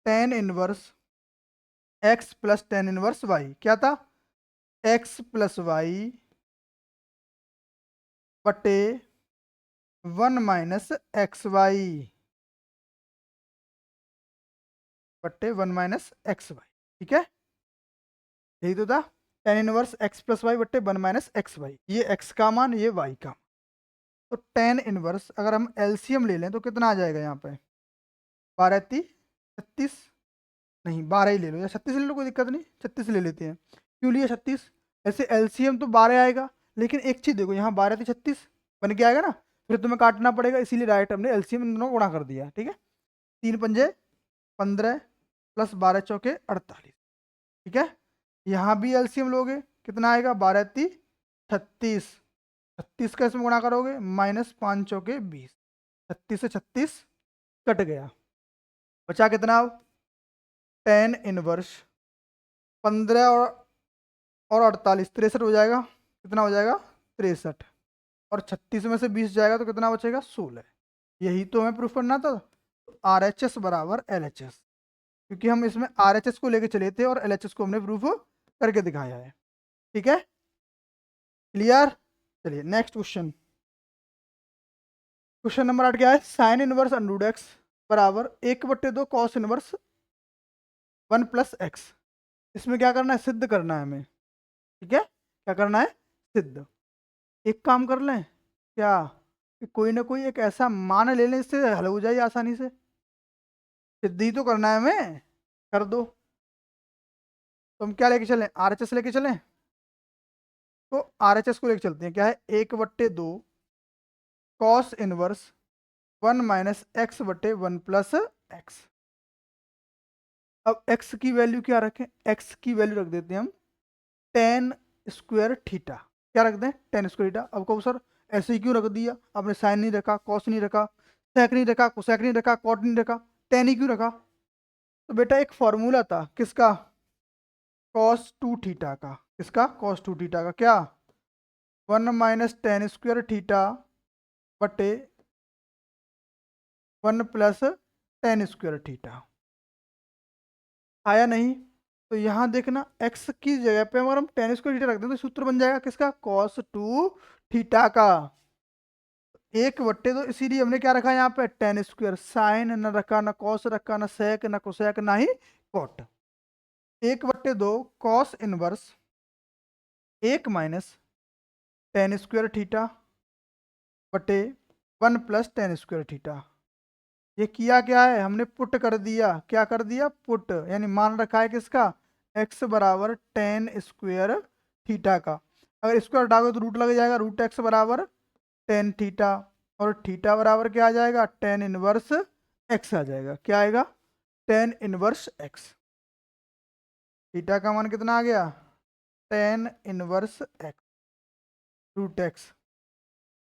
tan inverse x plus tan inverse y. क्या था, एक्स प्लस वाई बटे 1 - एक्स वाई बट्टे 1 - एक्स वाई। ठीक है, यही तो था, tan inverse x plus y बट्टे 1 - एक्स वाई। ये एक्स का मान, ये वाई का। तो टेन इनवर्स अगर हम एलसीएम ले लें तो कितना आ जाएगा यहाँ पे, 12×3 36, नहीं 12 ही ले लो, या 36 ले लो, कोई दिक्कत नहीं, 36 ले लेते हैं। क्यों लिए 36, ऐसे एलसीएम तो 12 आएगा, लेकिन एक चीज़ देखो, यहाँ 12×3 36 बन के आएगा ना, फिर तुम्हें काटना पड़ेगा, इसीलिए डायरेक्ट हमने एलसीएम इन दोनों को गुणा कर दिया। ठीक है, 3×5 = 15 प्लस 12×4 = 48। ठीक है, यहाँ भी एलसीएम लोगे, कितना आएगा, 12×3 36, 36 का इसमें गुणा करोगे, -5×4 = 20, 36 से 36 कट गया, बचा कितना अब, टेन इनवर्स 15 और 48 63 हो जाएगा। कितना हो जाएगा, 63, और 36 में से 20 जाएगा तो कितना बचेगा, 16। यही तो हमें प्रूफ करना था, आर एच एस बराबर एल एच एस, क्योंकि हम इसमें आर एच एस को लेके चले थे और एल एच एस को हमने प्रूफ करके दिखाया है। ठीक है, क्लियर। चलिए नेक्स्ट क्वेश्चन, क्वेश्चन नंबर 8 क्या है, साइन इनवर्स अंडर एक्स बराबर 1/2 कॉस इनवर्स 1 + एक्स। इसमें क्या करना है, सिद्ध करना है हमें। ठीक है, क्या करना है, सिद्ध। एक काम कर लें क्या, कि कोई ना कोई एक ऐसा मान ले लें इससे हल हो जाए आसानी से, सिद्ध ही तो करना है हमें, कर दो। तो हम क्या लेके चलें, आरएचएस लेके चलें। तो आरएचएस को लेके चलते हैं, क्या है, 1/2 कॉस इनवर्स 1 - एक्स बटे 1 + एक्स। अब x की वैल्यू क्या रखें, x की वैल्यू रख देते हैं हम टेन स्क्वायर थीटा। क्या रख दें, टेन स्क्वायर थीटा। अब कहो सर ऐसे ही क्यों रख दिया आपने, साइन नहीं रखा, कॉस नहीं रखा, सेक नहीं रखा, कोसेक नहीं रखा, कॉट नहीं रखा, टेन ही क्यों रखा। तो बेटा एक फॉर्मूला था किसका, cos 2 थीटा का। किसका, cos 2 थीटा का, क्या 1 - tan² थीटा बटे 1 + tan² थीटा। आया नहीं, तो यहाँ देखना x की जगह पे अगर हम tan² थीटा रख दें तो सूत्र बन जाएगा किसका, cos 2 थीटा का। 1/2, इसीलिए हमने क्या रखा यहाँ पे, tan²। साइन न रखा, ना कॉस रखा, ना सेक, ना कोसेक, ना ही cot. 1/2 cos inverse 1 - tan² theta बटे 1 + tan² थीटा। ये किया क्या है, हमने पुट कर दिया। क्या कर दिया, पुट, यानी मान रखा है किसका, x बराबर tan² थीटा का। अगर स्क्वायर हटाओगे तो रूट लग जाएगा, √x बराबर tan थीटा, और थीटा बराबर क्या आ जाएगा, tan इनवर्स x आ जाएगा। क्या आएगा, tan इनवर्स x। थीटा का मान कितना आ गया, tan इनवर्स x √x।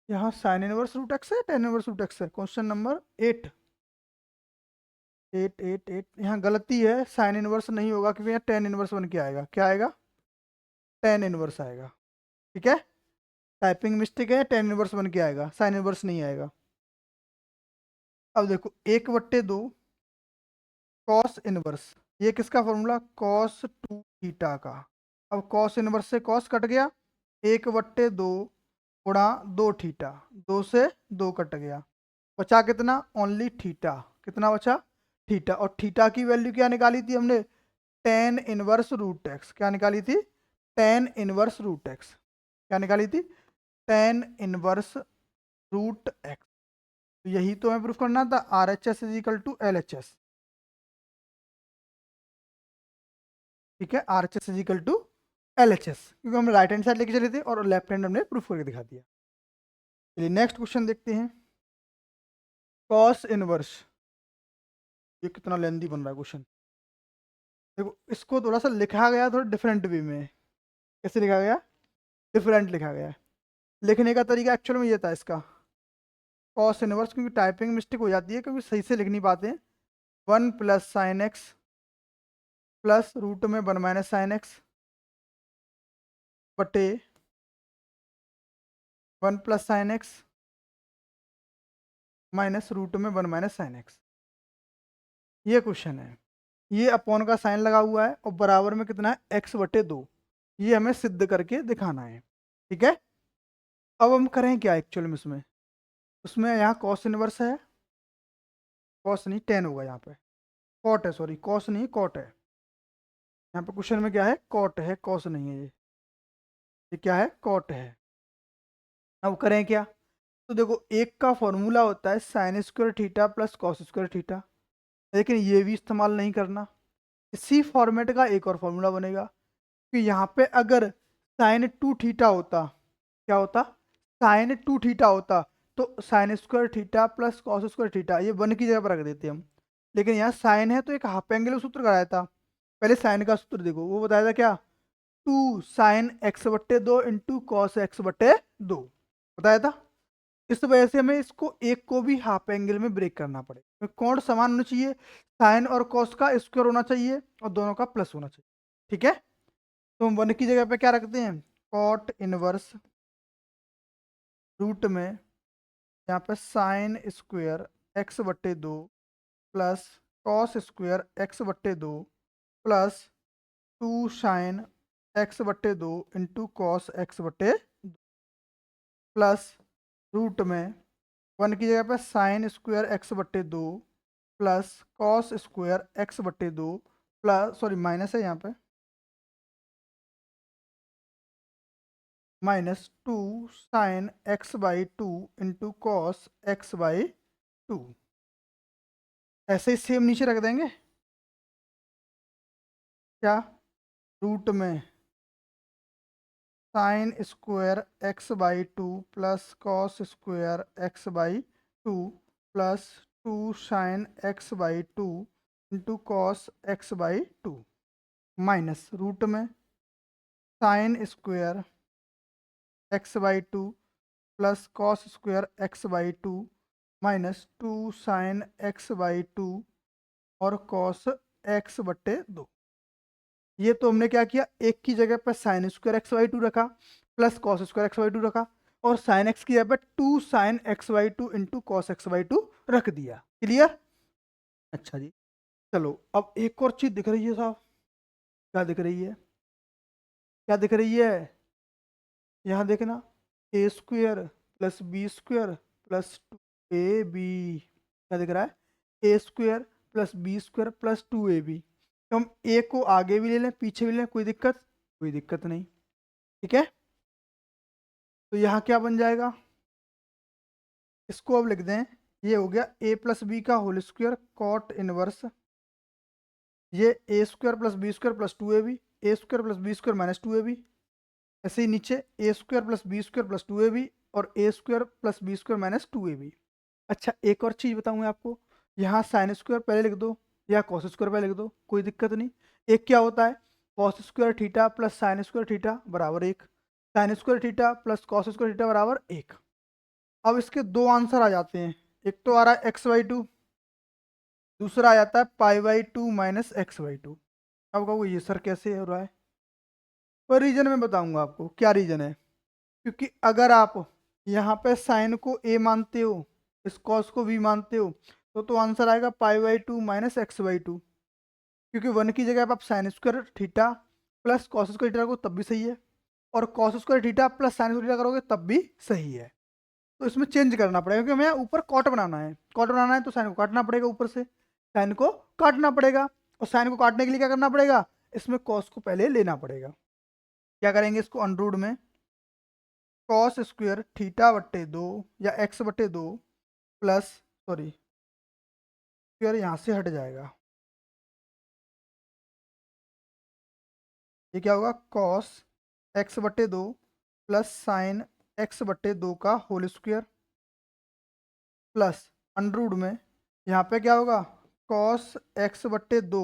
यहाँ साइन इनवर्स √x है, tan इनवर्स √x है। क्वेश्चन नंबर 8 8 8 8, यहाँ गलती है, साइन इनवर्स नहीं होगा क्योंकि यहाँ tan इनवर्स बन के आएगा। क्या आएगा, tan इनवर्स आएगा। ठीक है, टाइपिंग मिस्टेक है, tan इनवर्स बन के आएगा, साइन इनवर्स नहीं आएगा। अब देखो 1/2 कॉस इनवर्स, ये किसका फॉर्मूला, cos 2 थीटा का। अब कॉस इनवर्स से कॉस कट गया, 1/2 गुणा 2 थीटा, 2 से 2 कट गया, बचा कितना, ओनली थीटा। कितना बचा, थीटा। और थीटा की वैल्यू क्या निकाली थी हमने, tan इनवर्स √x। क्या निकाली थी, tan इनवर्स √x। क्या निकाली थी, tan इनवर्स √x। तो यही तो हमें प्रूफ करना था, RHS = LHS। ठीक है, RHS = LHS, क्योंकि हम राइट हैंड साइड लेके चले थे और लेफ्ट हैंड हमने प्रूफ करके दिखा दिया। चलिए नेक्स्ट क्वेश्चन देखते हैं। कॉस इनवर्स, ये कितना लेंदी बन रहा है क्वेश्चन। देखो इसको थोड़ा सा लिखा गया थोड़ा डिफरेंट वे में। कैसे लिखा गया? डिफरेंट लिखा गया है। लिखने का तरीका एक्चुअल में ये था इसका, कॉस इनवर्स, क्योंकि टाइपिंग मिस्टेक हो जाती है क्योंकि सही से लिख नहीं पाते। 1 + sin x प्लस रूट में 1 - sin x बटे 1 + sin x माइनस रूट में 1 - sin x। ये क्वेश्चन है। ये अपॉन का साइन लगा हुआ है और बराबर में कितना है, x/2। ये हमें सिद्ध करके दिखाना है। ठीक है, अब हम करें क्या एक्चुअल में इसमें, उसमें यहाँ कॉस इनवर्स है, कॉस नहीं टेन होगा यहाँ पे, कॉट है, सॉरी कॉस नहीं कॉट है। यहाँ पे क्वेश्चन में क्या है, कॉट है, कॉस नहीं है। ये क्या है, कॉट है। अब करें क्या, तो देखो एक का फॉर्मूला होता है sine square theta plus cos square theta, लेकिन ये भी इस्तेमाल नहीं करना। इसी फॉर्मेट का एक और फॉर्मूला बनेगा कि यहाँ पे अगर साइन 2 थीटा होता, क्या होता, साइन 2 थीटा होता, तो sine square theta plus cos square theta ये 1 की जगह पर रख देते हम। लेकिन यहाँ साइन है तो एक हाफ एंगल का सूत्र कराया था। पहले साइन का सूत्र देखो, वो बताया था क्या, 2 sin x/2 into cos x/2 बताया था। इस वजह से हमें इसको एक को भी हाफ एंगल में ब्रेक करना पड़ेगा। तो कोण समान होना चाहिए, साइन और कॉस का स्क्वायर होना चाहिए और दोनों का प्लस होना चाहिए। ठीक है, तो हम 1 की जगह पे क्या रखते हैं, कॉट इनवर्स रूट में यहाँ पे sine square x/2 plus cos square x/2 plus 2 sin x/2 into cos x/2 plus root में 1 की जगह पे sine square x/2 plus cos square x/2 plus, sorry minus है यहाँ पे, -2 sin x/2 into cos x/2। ऐसे ही सेम नीचे रख देंगे, क्या, रूट में sine square x/2 plus cos square x/2 plus 2 sin x/2 into cos x/2 minus root में sine square x/2 plus cos square x/2 -2 sin x/2 और कॉस x/2। ये तो हमने क्या किया, एक की जगह पर साइन स्क्वायर x/2 रखा प्लस कॉस स्क्वायर x/2 रखा और साइन x की जगह पर 2 sin x/2 into cos x/2 रख दिया। क्लियर? अच्छा जी, चलो अब एक और चीज दिख रही है साहब, क्या दिख रही है, क्या दिख रही है, यहाँ देखना, a square plus B square plus 2ab, क्या दिख रहा है, a square plus B square plus 2ab। तो हम a को आगे भी ले लें पीछे भी ले लें, कोई दिक्कत, कोई दिक्कत नहीं। ठीक है, तो यहाँ क्या बन जाएगा, इसको अब लिख दें, ये हो गया a प्लस बी का होल स्क्वायर कॉट इनवर्स, ये a square plus B square plus 2ab, a square plus B square minus 2ab। ऐसे ही नीचे a square plus B square plus 2ab और a square plus B square minus 2ab। अच्छा एक और चीज़ बताऊँ आपको, यहाँ साइन स्क्वायर पहले लिख दो या कॉस स्क्वायर पहले लिख दो, कोई दिक्कत नहीं। एक क्या होता है, cos square theta plus sine square theta बराबर 1, sine square theta plus cos square theta बराबर 1। अब इसके दो आंसर आ जाते हैं, एक तो आ रहा है x/2, दूसरा आ जाता है π/2 माइनस x/2। अब कहो ये सर कैसे हो रहा है, पर रीजन मैं बताऊंगा आपको क्या रीजन है। क्योंकि अगर आप यहाँ पे साइन को a मानते हो, इस कॉस को b मानते हो, तो आंसर आएगा π/2 माइनस x/2। क्योंकि 1 की जगह आप sine square theta plus cos square theta को तब भी सही है, और cos square theta plus sine square theta करोगे तब भी सही है। तो इसमें चेंज करना पड़ेगा क्योंकि हमें ऊपर कॉट बनाना है, कॉट बनाना है तो साइन को काटना पड़ेगा, ऊपर से साइन को काटना पड़ेगा, और साइन को काटने के लिए क्या करना पड़ेगा, इसमें कॉस को पहले लेना पड़ेगा। क्या करेंगे, इसको अनरूट में कॉस स्क्वायर थीटा/2 या x/2 प्लस, सॉरी स्क्वायर यहाँ से हट जाएगा, ये क्या होगा, cos x/2 plus sine x बट्टे 2 का whole square plus under root में यहाँ पे क्या होगा कॉस एक्स बट्टे 2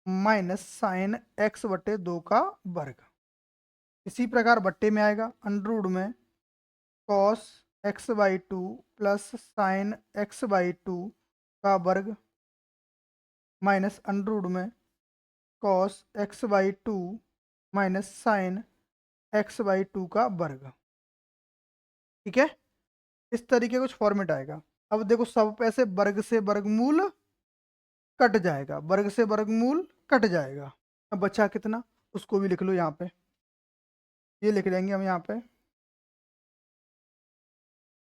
माइनस साइन एक्स बट्टे 2 का वर्ग। इसी प्रकार बट्टे में आएगा अंडर रूट में cos x by 2 plus sine x by 2 का वर्ग माइनस अंडर रूट में cos x by 2 minus sine x by 2 का वर्ग। ठीक है, इस तरीके कुछ फॉर्मेट आएगा। अब देखो सब पैसे वर्ग से वर्गमूल कट जाएगा, वर्ग से वर्गमूल कट जाएगा। अब बचा कितना उसको भी लिख लो यहाँ पे, ये लिख लेंगे हम यहाँ पे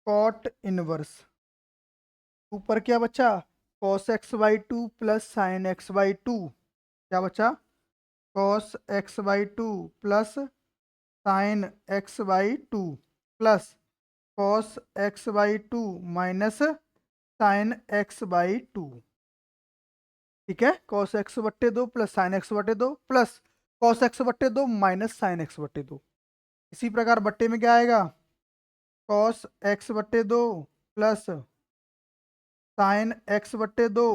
कॉट इनवर्स ऊपर क्या बचा cos x by 2 plus sine x by 2, क्या बचा cos x by 2 plus sine x by 2 plus cos x by 2 minus sine x by 2। ठीक है, कॉस एक्स बट्टे 2 प्लस साइन एक्स बट्टे 2 प्लस कॉस एक्स बट्टे 2 माइनस साइन एक्स बट्टे 2। इसी प्रकार बट्टे में क्या आएगा कॉस एक्स बट्टे 2 प्लस साइन एक्स बट्टे 2।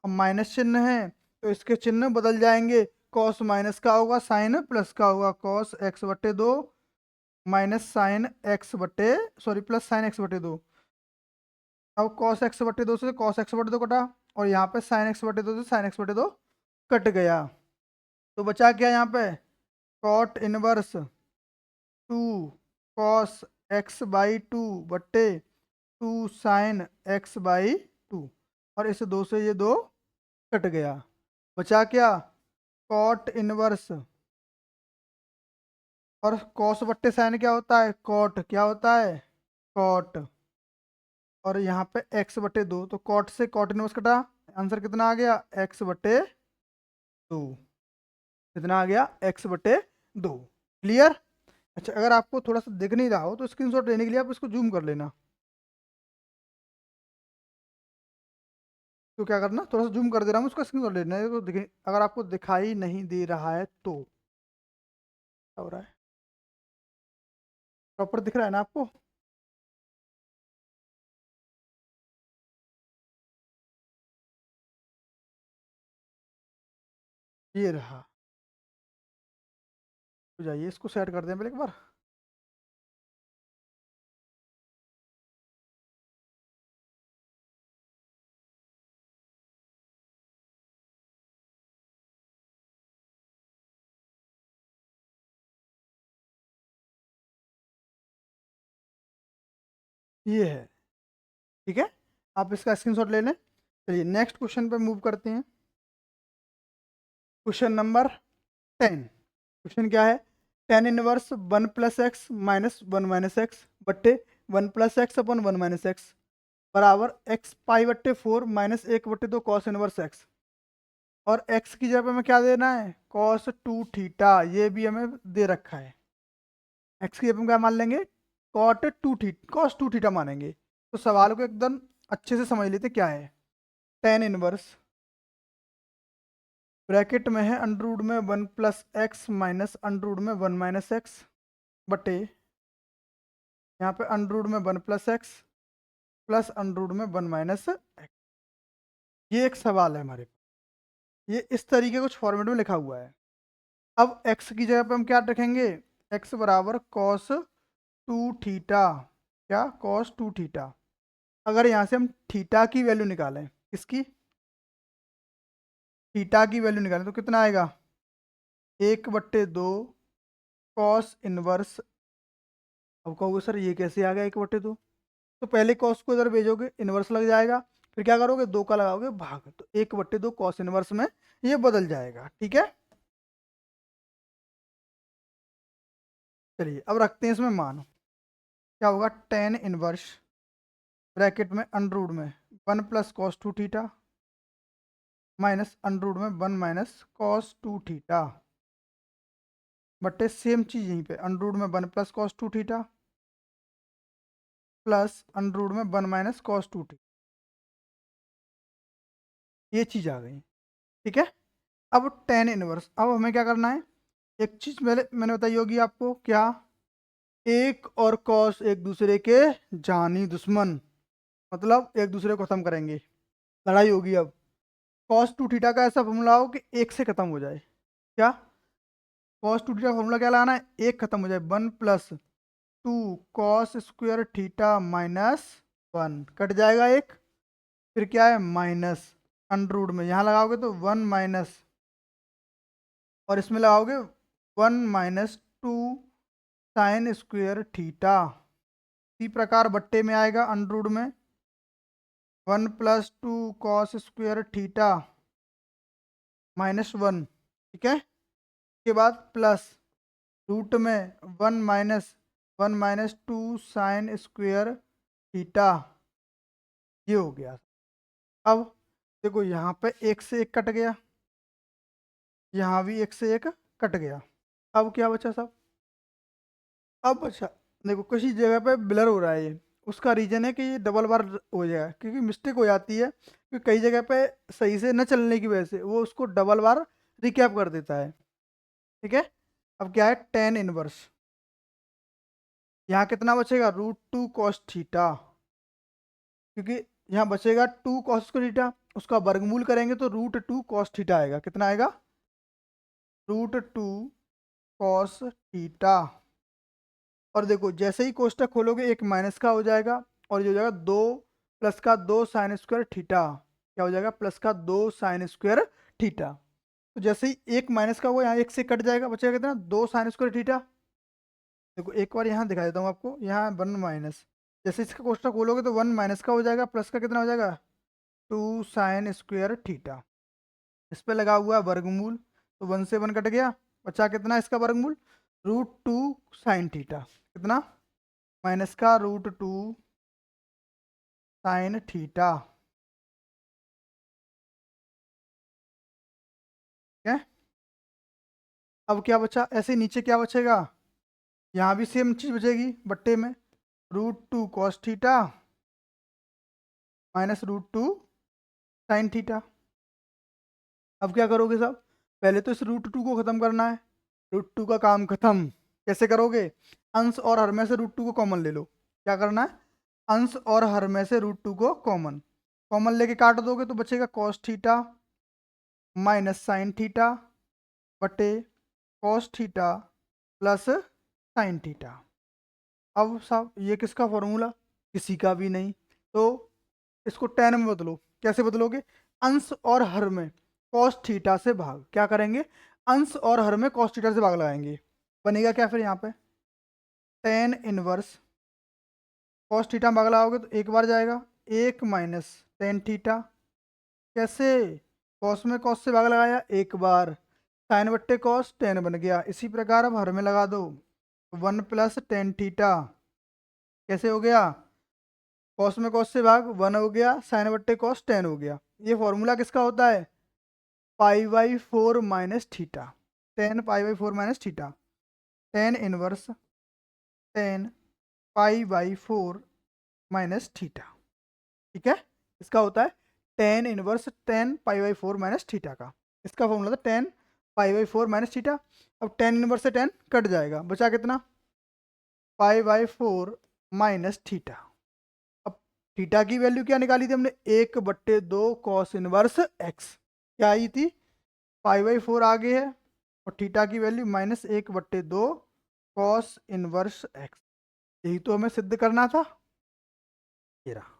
अब माइनस चिन्ह है तो इसके चिन्ह बदल जाएंगे, कॉस माइनस का होगा साइन प्लस का होगा, कॉस एक्स बट्टे 2 माइनस साइन एक्स बट्टे सॉरी प्लस साइन एक्स बट्टे 2। अब कॉस एक्स बट्टे 2 से कॉस एक्स बट्टे 2 कटा और यहाँ पे साइन एक्स बट्टे 2 से साइन एक्स बट्टे 2 कट गया, तो बचा क्या यहाँ पे cot inverse 2 cos x by 2 बट्टे 2 साइन एक्स बाई 2 और इस 2 से ये 2 कट गया, बचा क्या कॉट इनवर्स और कॉस बट्टे साइन क्या होता है कॉट, क्या होता है कॉट और यहाँ पे एक्स बट्टे 2 तो कॉट से कॉट इनवर्स कटा, आंसर कितना आ गया एक्स बट्टे 2। कितना आ गया एक्स बट्टे 2। क्लियर। अच्छा अगर आपको थोड़ा सा दिख नहीं रहा हो तो स्क्रीनशॉट लेने के लिए आप इसको जूम कर लेना, तो क्या करना थोड़ा सा जूम कर दे रहा हूँ उसका स्क्रीनशॉट लेना है, तो अगर आपको दिखाई नहीं दे रहा है तो क्या हो रहा है प्रॉपर दिख रहा है ना आपको। ये रहा, तो जाइए इसको सेट कर दें पहले एक बार। ये है, ठीक है, आप इसका स्क्रीनशॉट ले लें। चलिए नेक्स्ट क्वेश्चन पे मूव करते हैं। Question number 10। क्वेश्चन क्या है tan inverse 1 plus x minus 1 minus x बट्टे 1 plus x upon 1 minus x बराबर एक्स पाई बट्टे 4 माइनस 1 बट्टे 2 कॉस इनवर्स एक्स और एक्स की जगह पे हमें क्या देना है कॉस 2 थीटा, ये भी हमें दे रखा है। एक्स की जगह पे हम क्या मान लेंगे कॉस 2 थीटा मानेंगे। तो सवाल को एकदम अच्छे से समझ लेते क्या है टेन इनवर्स ब्रैकेट में है अंडर रूट में 1 plus x minus under root में 1 माइनस एक्स बटे यहाँ पे अंडर रूट में 1 plus x plus under root में 1 माइनस एक्स। ये एक सवाल है हमारे पास, ये इस तरीके कुछ फॉर्मेट में लिखा हुआ है। अब x की जगह पे हम क्या रखेंगे x बराबर कॉस 2 थीटा, क्या कॉस 2 थीटा। अगर यहाँ से हम थीटा की वैल्यू निकालें, इसकी थीटा की वैल्यू निकालें तो कितना आएगा 1/2 कॉस इनवर्स। अब कहोगे सर ये कैसे आ गया 1/2, तो पहले कॉस को इधर भेजोगे इनवर्स लग जाएगा, फिर क्या करोगे 2 का लगाओगे भाग, तो 1/2 कॉस इनवर्स में ये बदल जाएगा। ठीक है, चलिए अब रखते हैं इसमें मान, क्या होगा टेन इनवर्स ब्रैकेट में अंडर रूट में 1 plus cos 2 theta minus under root में 1 माइनस कॉस 2 थीटा बटे सेम चीज यहीं पे अंडर रूट में 1 plus cos 2 theta plus under root में 1 माइनस कॉस 2 थीटा, ये चीज आ गई। ठीक है, अब टेन इनवर्स, अब हमें क्या करना है एक चीज मैंने बताई होगी आपको क्या एक और कॉस एक दूसरे के जानी दुश्मन, मतलब एक दूसरे को खत्म करेंगे, लड़ाई होगी। अब कॉस टू थीटा का ऐसा फॉर्मूला हो कि एक से खत्म हो जाए। क्या कॉस टू थीटा फॉर्मूला क्या लाना है? एक खत्म हो जाए, 1+2 cos square theta minus 1 cut जाएगा एक, फिर क्या है माइनस अंडर रूट में, यहाँ लगाओगे तो 1 माइनस, और इसमें लगाओगे 1-2 साइन स्क्वायर थीटा। इसी प्रकार बट्टे में आएगा अंडर रूट में 1+2 कॉस स्क्वायर थीटा -1, ठीक है। उसके बाद प्लस रूट में 1-2 साइन स्क्वायर थीटा, ये हो गया। अब देखो यहाँ पे एक से एक कट गया, यहाँ भी एक से एक कट गया। अब क्या बचा साहब? अब बचा, देखो किसी जगह पे ब्लर हो रहा है ये, उसका रीजन है कि ये डबल बार हो जाएगा, क्योंकि मिस्टेक हो जाती है कि कई जगह पे सही से न चलने की वजह से वो उसको डबल बार रिकैप कर देता है, ठीक है। अब क्या है टेन इनवर्स, यहाँ कितना बचेगा √2 कॉस थीटा, क्योंकि यहाँ बचेगा 2 कॉस थीटा, उसका वर्गमूल करेंगे तो √2 कॉस थीटा आएगा। कितना आएगा? √2 कॉस थीटा। और देखो जैसे ही कोष्टक खोलोगे एक माइनस का हो जाएगा, और ये हो जाएगा 2 + 2 साइन स्क्वायर थीटा, क्या हो जाएगा प्लस का 2 साइन स्क्वायर थीटा। तो जैसे ही एक माइनस का हुआ यहाँ एक से कट जाएगा, बचेगा कितना 2 साइन स्क्वायर थीटा। देखो एक बार यहाँ दिखा देता हूँ आपको, यहाँ 1 माइनस, जैसे इसका कोष्टक खोलोगे तो 1 माइनस का हो जाएगा, प्लस का कितना हो जाएगा 2 साइन स्क्वायर थीटा। इस पे लगा हुआ है वर्गमूल, तो 1 से 1 कट गया, बचा कितना इसका वर्गमूल √2 साइन थीटा, कितना माइनस का √2 साइन थीटा, ठीक है। अब क्या बचा? ऐसे नीचे क्या बचेगा? यहाँ भी सेम चीज बचेगी बट्टे में, √2 cos theta minus √2 sign theta. अब क्या करोगे साहब? पहले तो इस √2 को खत्म करना है, √2 का काम खत्म। कैसे करोगे? अंश और हर में से √2 को कॉमन ले लो। क्या करना है? अंश और हर में से √2 को कॉमन, कॉमन लेके काट दोगे तो बचेगा cos theta minus sine theta बटे cos theta plus sine theta. अब साहब ये किसका फॉर्मूला? किसी का भी नहीं, तो इसको टेन में बदलो। कैसे बदलोगे? अंश और हर में कॉस थीटा से भाग। क्या करेंगे? अंश और हर में कॉस थीटा से भाग लगाएंगे। बनेगा क्या फिर यहाँ पे? टेन इनवर्स कॉस थीटा में भाग लगाओगे तो एक बार जाएगा, 1 माइनस टेन थीटा। कैसे? कॉस में कॉस से भाग लगाया एक बार, साइन बट्टे कॉस टेन बन गया। इसी प्रकार अब हर में लगा दो, 1+10 थीटा। कैसे हो गया? कॉस में कॉस से भाग 1 हो गया, साइन बट्टे कॉस 10 हो गया। ये फॉर्मूला किसका होता है? π/4 minus theta, 10 π/4 minus theta, tan inverse 10 π/4 minus theta, ठीक है। इसका होता है टेन इनवर्स 10 π/4 माइनस थीटा का, इसका फॉर्मूला था 10 π/4 माइनस थीटा। अब 10 इनवर्स से 10 कट जाएगा, बचा कितना π/4 माइनस थीटा। अब थीटा की वैल्यू क्या निकाली थी हमने? 1/2 कॉस इनवर्स एक्स, क्या आई थी? π/4 आगे है, और थीटा की वैल्यू -1/2 कॉस इनवर्स एक्स। यही तो हमें सिद्ध करना था। ये रहा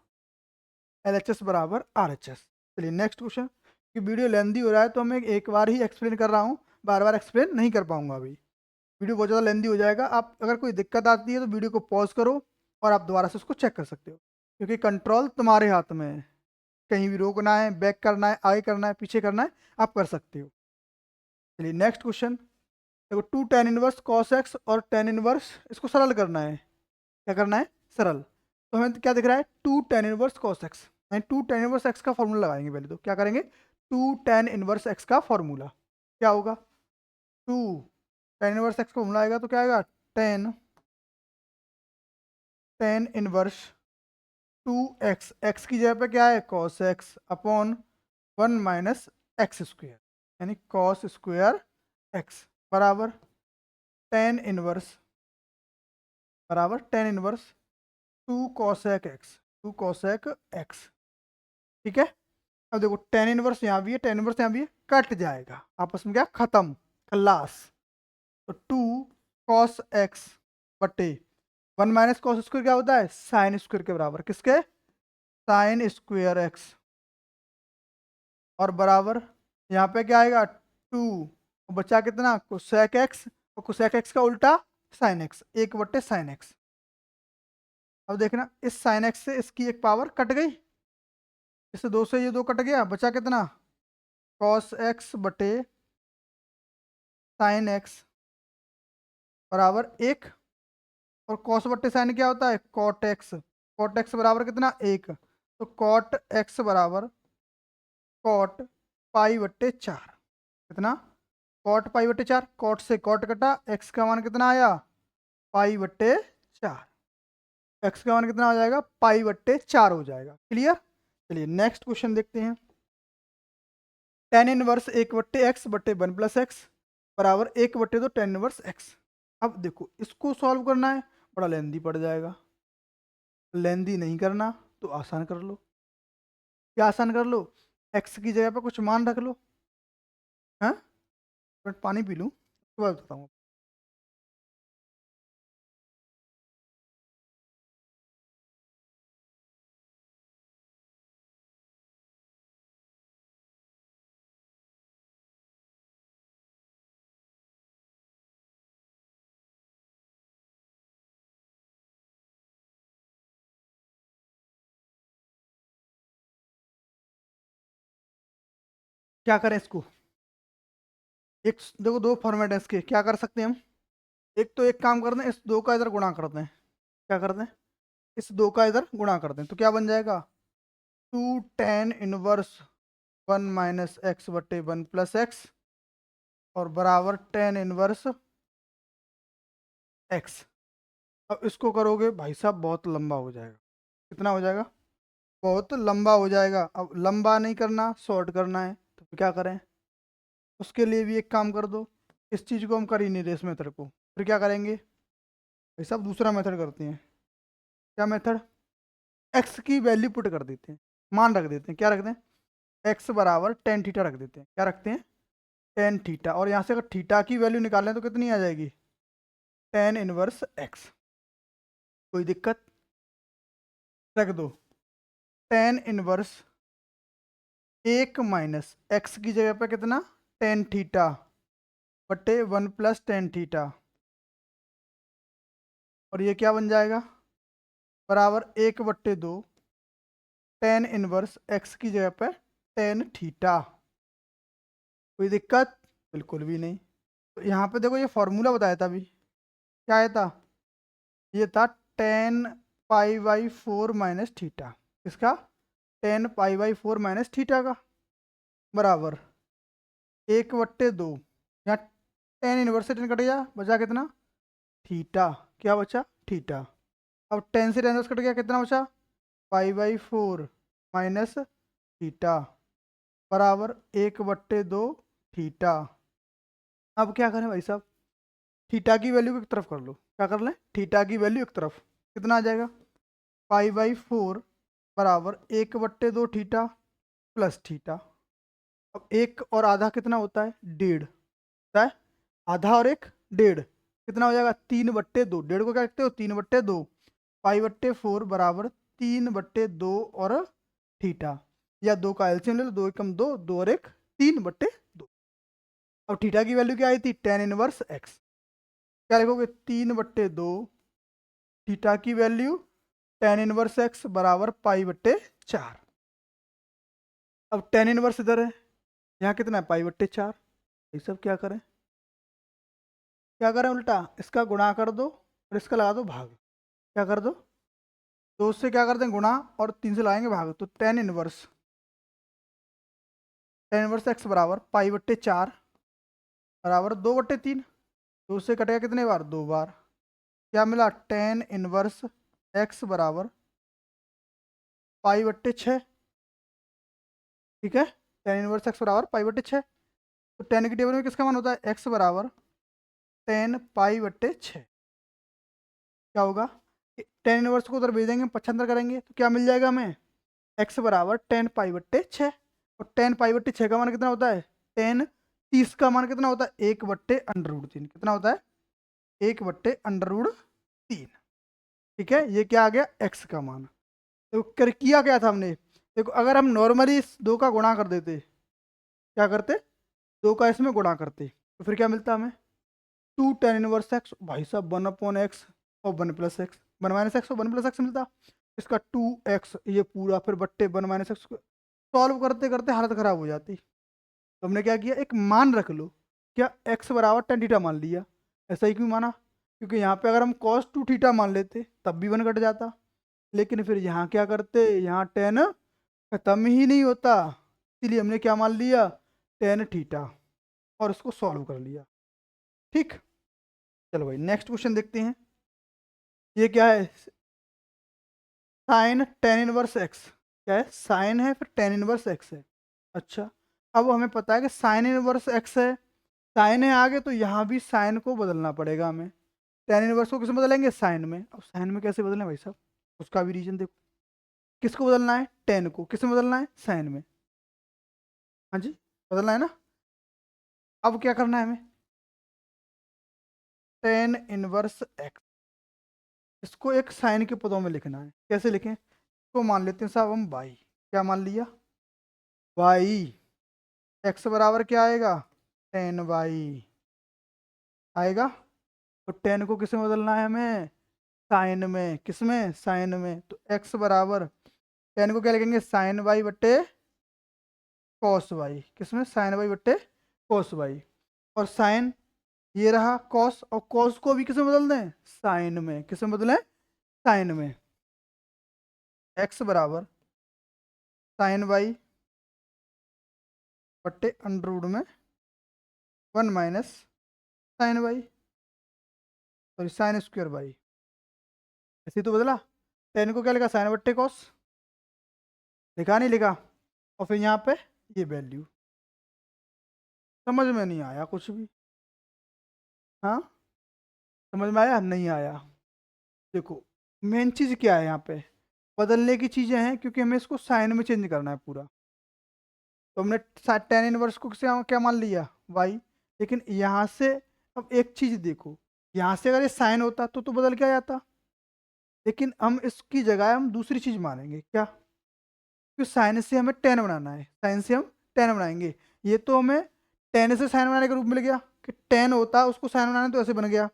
LHS बराबर RHS। चलिए नेक्स्ट क्वेश्चन। कि वीडियो लेंदी हो रहा है तो मैं एक बार ही एक्सप्लेन कर रहा हूँ, बार बार एक्सप्लेन नहीं कर पाऊंगा अभी, वीडियो बहुत ज़्यादा लेंदी हो जाएगा। आप अगर कोई दिक्कत आती है तो वीडियो को पॉज करो और आप दोबारा से उसको चेक कर सकते हो, क्योंकि कंट्रोल तुम्हारे हाथ में है। कहीं भी रोकना है, बैक करना है, आगे करना है, पीछे करना है, आप कर सकते हो। चलिए नेक्स्ट क्वेश्चन। देखो 2 tan इनवर्स कॉस एक्स और tan इनवर्स, इसको सरल करना है। क्या करना है? सरल। तो हमें क्या दिख रहा है? 2 tan inverse cos x, 2 tan inverse x का फॉर्मूला लगाएंगे। पहले तो क्या करेंगे? 2 tan इनवर्स एक्स का फॉर्मूला क्या होगा? 2 tan इनवर्स एक्स का फॉर्मूला आएगा तो क्या आएगा? tan इनवर्स 2x, एक्स की जगह पे क्या है? Cos x upon 1 minus x square, यानी कॉस स्क्वायर एक्स बराबर tan इनवर्स बराबर tan inverse 2 cosec x, 2 cosec x। ठीक है, अब देखो टेन इनवर्स यहाँ भी है, टेन इनवर्स यहाँ भी है, कट जाएगा आपस में, क्या खत्म, खल्लास। तो 2 cos x बटे 1 - cos स्क्वायर क्या होता है, साइन स्क्वायर के बराबर, किसके, साइन स्क्वायर एक्स, और बराबर यहाँ पे क्या आएगा 2, बचा कितना, कोसेक एक्स, और कोसेक एक्स का उल्टा साइन एक्स, 1/sin x। अब देखना इस साइन एक्स से इसकी एक पावर कट गई, इससे 2 से ये 2 कट गया, बचा कितना, कॉस एक्स बटे साइन एक्स बराबर 1, और कॉस बटे साइन क्या होता है, कॉट एक्स, कॉट एक्स बराबर कितना 1, तो कॉट एक्स बराबर कॉट पाई बट्टे 4, कितना, कॉट पाई बट्टे 4, कॉट से कॉट कटा, एक्स का मान कितना आया, पाई बट्टे 4, एक्स का मान कितना हो जाएगा, पाई बट्टे 4 हो जाएगा। क्लियर, चलिए नेक्स्ट क्वेश्चन देखते हैं। टेन इनवर्स 1/x बट्टे 1 + x बराबर 1/2 टेन इनवर्स x। अब देखो इसको सॉल्व करना है, बड़ा लेंदी पड़ जाएगा, लेंदी नहीं करना तो आसान कर लो। क्या आसान कर लो, x की जगह पे कुछ मान रख लो, हाँ, बट पानी पी लूँ उसके बाद बताऊँ। क्या करें इसको, एक देखो दो फॉर्मेट है इसके, क्या कर सकते हैं हम, एक तो एक काम करते हैं, इस दो का इधर गुणा करते हैं, क्या करते हैं, इस दो का इधर गुणा करते हैं, तो क्या बन जाएगा, 2 tan 1 1 - x बटे 1 + x और बराबर tan 1 x। अब इसको करोगे भाई साहब बहुत लंबा हो जाएगा, कितना हो जाएगा, बहुत लंबा हो जाएगा। अब लंबा नहीं करना, शॉर्ट करना है, तो फिर क्या करें, उसके लिए भी एक काम कर दो, इस चीज़ को हम कर ही नहीं रहे इस मेथड को, फिर क्या करेंगे भाई साहब, दूसरा मेथड करते हैं। क्या मेथड, एक्स की वैल्यू पुट कर देते हैं, मान रख देते हैं, क्या रखते हैं, एक्स बराबर टेन थीटा रख देते हैं, क्या रखते हैं, टेन थीटा, और यहाँ से अगर थीटा की वैल्यू निकालें तो कितनी आ जाएगी, टेन इनवर्स एक्स। कोई दिक्कत, रख दो, टेन इनवर्स 1 - एक्स की जगह पे कितना, टेन थीटा बटे 1 + tan थीटा, और ये क्या बन जाएगा, बराबर 1/2 टेन इनवर्स एक्स की जगह पे टेन थीटा। कोई दिक्कत, बिल्कुल भी नहीं। तो यहाँ पे देखो ये फॉर्मूला बताया था अभी, क्या आया था, ये था tan π/4 - थीटा, किसका, tan π/4 - थीटा का, बराबर 1/2, यहाँ टेन इनवर्स से टेन कट गया, बचा कितना, थीटा, क्या बचा, थीटा। अब टेन से टेन इनवर्स कट गया, कितना बचा, π/4 - थीटा बराबर 1/2 थीटा। अब क्या करें भाई साहब, थीटा की वैल्यू को एक तरफ कर लो, क्या कर लें, थीटा की वैल्यू एक तरफ, कितना आ जाएगा, π/4 बराबर 1/2 थीटा प्लस थीटा। अब एक और आधा कितना होता है, 1.5 होता है, आधा और एक 1.5 कितना हो जाएगा, 3/2, 1.5 को क्या लिखते हो, 3/2, π/4 बराबर 3/2 और थीटा, या दो का एलसीएम ले लो, 2 एकम 2, 2 और 1 3/2। अब थीटा की वैल्यू क्या आई थी, टेन इनवर्स एक्स, क्या लिखोगे, 3/2 थीटा की वैल्यू टेन इनवर्स एक्स बराबर π/4। अब टेन इनवर्स इधर है, यहाँ कितना है, π/4, ये सब क्या करें, क्या करें, उल्टा इसका गुणा कर दो और इसका लगा दो भाग, क्या कर दो, दो से क्या करते हैं गुणा और 3 से लगाएंगे भाग, तो टेन इनवर्स एक्स बराबर π/4 बराबर 2/3, 2 से कटेगा कितने बार, 2 बार, क्या मिला, टेन इनवर्स एक्स बराबर π/6। ठीक है, टेन इनवर्स एक्स बराबर π/6, तो टेन की टेबल में किसका मान होता है, एक्स बराबर टेन π/6। क्या होगा, टेन इनवर्स को उधर भेज देंगे, पक्षांतर करेंगे तो क्या मिल जाएगा हमें, x बराबर 10 पाई/6। और 10 पाई/6 का मान कितना होता है, 10, 30 का मान कितना होता है, 1/√3। कितना होता है, 1/√3। ठीक है, ये क्या आ गया, x का मान। तो किया क्या था हमने, देखो अगर हम नॉर्मली इस 2 का गुणा कर देते, क्या करते, 2 का इसमें गुणा करते, तो फिर क्या मिलता हमें, 2 tan 1x, भाई साहब 1/x और 1+x, 1 - x और 1+x मिलता। इसका 2x ये पूरा, फिर बट्टे 1 - x, सॉल्व करते करते हालत खराब हो जाती। तो हमने क्या किया, एक मान रख लो, क्या x बराबर tan थीटा मान लिया। ऐसा ही क्यों माना, क्योंकि यहाँ पे अगर हम cos 2 थीटा मान लेते तब भी 1 कट जाता, लेकिन फिर यहाँ क्या करते, यहाँ tan खत्म ही नहीं होता, इसीलिए हमने क्या मान लिया, tan थीटा, और उसको सॉल्व कर लिया। ठीक, चलो भाई नेक्स्ट क्वेश्चन देखते हैं। ये क्या है, साइन tan 1x, क्या है, साइन है फिर tan 1x है। अच्छा, अब हमें पता है कि साइन 1x है, साइन है आगे, तो यहाँ भी साइन को बदलना पड़ेगा हमें। tan 1 को किस में बदलेंगे, साइन में। अब साइन में कैसे बदलें भाई साहब, उसका भी रीजन देखो, किसको बदलना है, tan को, किस में बदलना है, साइन में। हाँ जी, बदलना है ना। अब क्या करना है हमें, tan 1x, इसको एक साइन के पदों में लिखना है। कैसे लिखें, तो मान लेते हैं साहब हम y, क्या मान लिया, y, x बराबर क्या आएगा, tan y आएगा। तो tan को किस में बदलना है हमें, साइन में। किस में, साइन में। तो x बराबर, tan को क्या लिखेंगे, साइन y बट्टे कॉस y, किस में, साइन y बट्टे कॉस y। और साइन ये रहा कॉस, और कॉस को भी किस में बदल दें, साइन में। किस में बदलें, साइन में। x बराबर साइन y बट्टे अंडर में 1 - sine y, sorry sine square y, ऐसे ही तो बदला। tan को क्या लिखा, साइन बट्टे कॉस, लिखा नहीं लिखा, और फिर यहाँ पे ये वैल्यू। समझ में नहीं आया कुछ भी, हाँ, समझ में आया, नहीं आया। देखो मेन चीज़ क्या है यहाँ पे, बदलने की चीज़ें हैं, क्योंकि हमें इसको साइन में चेंज करना है पूरा। तो हमने tan 1 को किसे क्या मान लिया, y, लेकिन यहाँ से अब एक चीज़ देखो, यहाँ से अगर ये साइन होता तो बदल के आ जाता, लेकिन हम इसकी जगह हम दूसरी चीज़ मानेंगे, क्या, क्योंकि साइन से हमें tan बनाना है, साइन से हम tan बनाएंगे। ये तो हमें tan से साइन बनाने के रूप में मिल गया, कि tan होता उसको साइन बनाने तो ऐसे बन गया।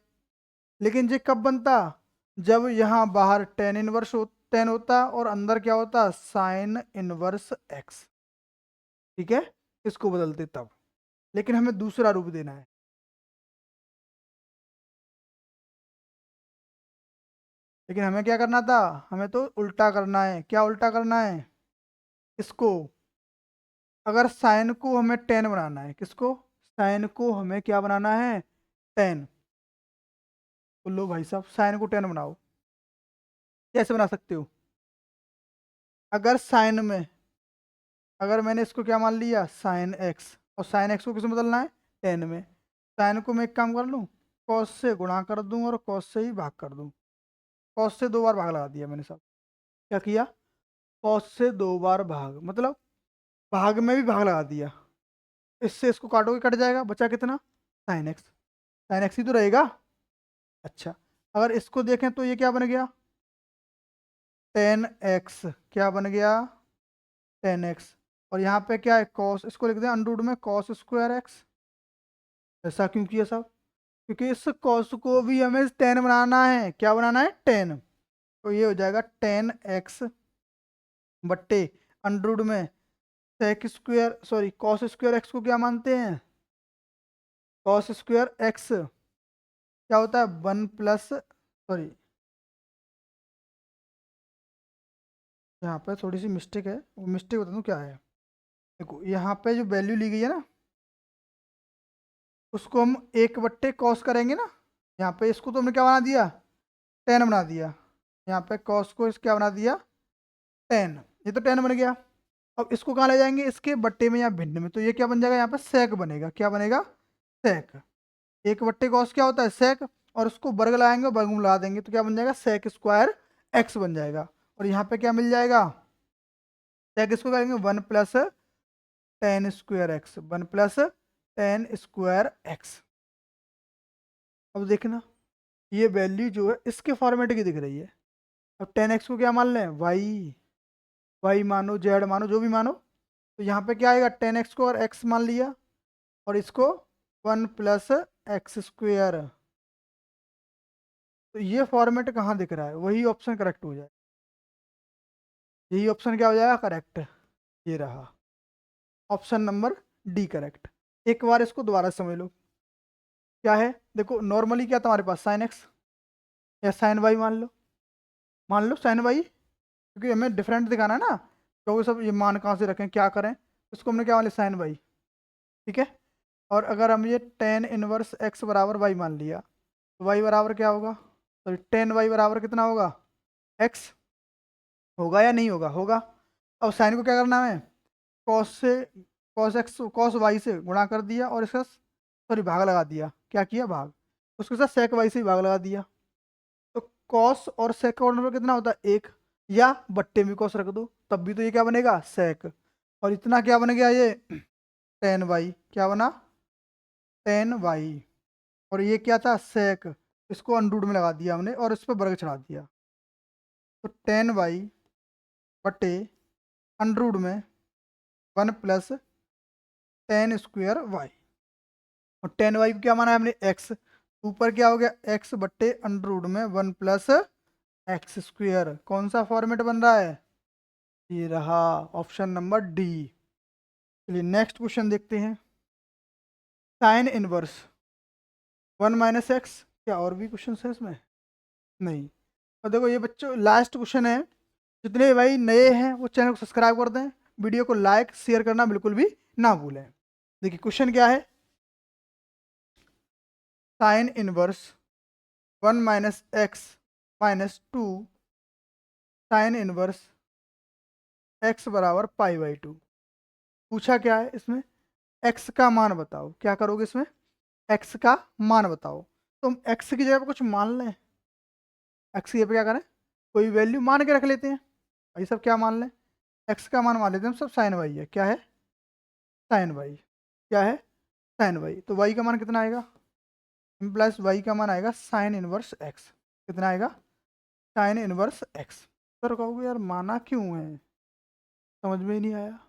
लेकिन ये कब बनता, जब यहाँ बाहर tan होता और अंदर क्या होता, साइन इनवर्स x। ठीक है, इसको बदलते तब, लेकिन हमें दूसरा रूप देना है। लेकिन हमें क्या करना था, हमें तो उल्टा करना है। क्या उल्टा करना है, इसको, अगर साइन को हमें tan बनाना है, किसको, साइन को हमें क्या बनाना है, tan। तो लो भाई साहब, साइन को tan बनाओ, कैसे बना सकते हो, अगर साइन में, अगर मैंने इसको क्या मान लिया, साइन x, और साइन x को किस में बदलना है, tan में। साइन को मैं एक काम कर लूँ, cos से गुणा कर दूं और cos से ही भाग कर दूं। cos से 2 बार भाग लगा दिया मैंने साहब, क्या किया, cos से 2 बार भाग, मतलब भाग में भी भाग लगा दिया। इससे इसको काटोगे कट जाएगा, बचा कितना, साइन x, साइन x ही तो रहेगा। अच्छा, अगर इसको देखें तो ये क्या बन गया, tan x, क्या बन गया, tan x, और यहाँ पे क्या है, cos, इसको लिख दें अंडर में cos स्क्वायर x। ऐसा क्यों किया साहब, क्योंकि इस cos को भी हमें tan बनाना है। क्या बनाना है, tan। तो ये हो जाएगा tan x बट्टे अंडर में sec square, sorry cos square x को क्या मानते हैं, cos स्क्वायर x क्या होता है, 1 सॉरी यहाँ पे थोड़ी सी मिस्टेक है, वो मिस्टेक बता दूँ क्या है। देखो यहाँ पे जो वैल्यू ली गई है ना, उसको हम 1/cos करेंगे ना। यहाँ पे इसको तो हमने क्या बना दिया, tan बना दिया। यहाँ पे cos को क्या बना दिया, tan, ये तो tan बन गया। अब इसको कहाँ ले जाएंगे, इसके बट्टे में या भिन्न में, तो ये क्या बन जाएगा, यहाँ पे sec बनेगा। क्या बनेगा, sec। 1/cos क्या होता है, sec, और उसको वर्ग लगाएंगे और वर्गमूल लगा देंगे तो क्या बन जाएगा, सेक स्क्वायर एक्स बन जाएगा। और यहाँ पे क्या मिल जाएगा, सेक इसको करेंगे 1 plus ten square x, 1 plus ten square x. अब देखना ये वैल्यू जो है इसके फॉर्मेट की दिख रही है। अब टेन एक्स को क्या मान लें, वाई मानो, जेड मानो, जो भी मानो। तो यहाँ पे क्या आएगा, टेन एक्स को और एक्स मान लिया और इसको 1 प्लस एक्स स्क्वेयर। तो ये फॉर्मेट कहाँ दिख रहा है, वही ऑप्शन करेक्ट हो जाए, यही ऑप्शन क्या हो जाएगा करेक्ट, ये रहा ऑप्शन नंबर डी करेक्ट। एक बार इसको दोबारा समझ लो क्या है। देखो नॉर्मली क्या तुम्हारे पास साइन एक्स या साइन वाई मान लो साइन वाई, क्योंकि हमें डिफरेंट दिखाना है ना, क्योंकि सब ये मान कहाँ से रखें क्या करें, इसको हमने क्या मान लिया साइन वाई, ठीक है। और अगर हम ये टेन इनवर्स एक्स बराबर वाई मान लिया तो वाई बराबर क्या होगा, सॉरी टेन वाई बराबर कितना होगा, एक्स होगा या नहीं होगा, होगा। अब साइन को क्या करना है, कॉस से, कॉस एक्स कॉस वाई से गुणा कर दिया और इसका सॉरी भाग लगा दिया, क्या किया भाग, उसके साथ सेक वाई से भी भाग लगा दिया। तो कॉस और सेक का ऑर्डर कितना होता है एक, या बट्टे में कॉस रख दो तब भी तो ये क्या बनेगा सेक। और इतना क्या बन गया ये टेन वाई, क्या बना टेन वाई। और ये क्या था सेक, इसको अंडरूट में लगा दिया हमने और इस पर वर्ग चढ़ा दिया। तो टेन वाई बटे अंडरूट में 1 प्लस टेन स्क्वेयर वाई। और टेन वाई को क्या माना है हमने एक्स, ऊपर क्या हो गया एक्स बट्टे अंडरूट में 1 प्लस एक्स स्क्वेयर। कौन सा फॉर्मेट बन रहा है, ये रहा ऑप्शन नंबर डी। चलिए नेक्स्ट क्वेश्चन देखते हैं। साइन इनवर्स 1 माइनस एक्स, क्या और भी क्वेश्चन है इसमें, नहीं। और देखो ये बच्चों लास्ट क्वेश्चन है, जितने भाई नए हैं वो चैनल को सब्सक्राइब कर दें, वीडियो को लाइक शेयर करना बिल्कुल भी ना भूलें। देखिए क्वेश्चन क्या है, sine inverse 1 minus x minus 2 sign inverse x बराबर पाई बाई 2। पूछा क्या है इसमें, एक्स का मान बताओ, क्या करोगे इसमें एक्स का मान बताओ। तो हम एक्स की जगह पर कुछ मान लें, एक्स की जगह पे क्या करें कोई वैल्यू मान के रख लेते हैं। भाई सब क्या मान लें, एक्स का मान मान लेते हैं हम सब साइन वाई है, क्या है साइन वाई, क्या है साइन वाई। तो वाई का मान कितना आएगा, प्लस वाई का मान आएगा साइन इनवर्स एक्स, कितना आएगा साइन इनवर्स एक्स। सर कहोगे यार माना क्यों है, समझ में ही नहीं आया।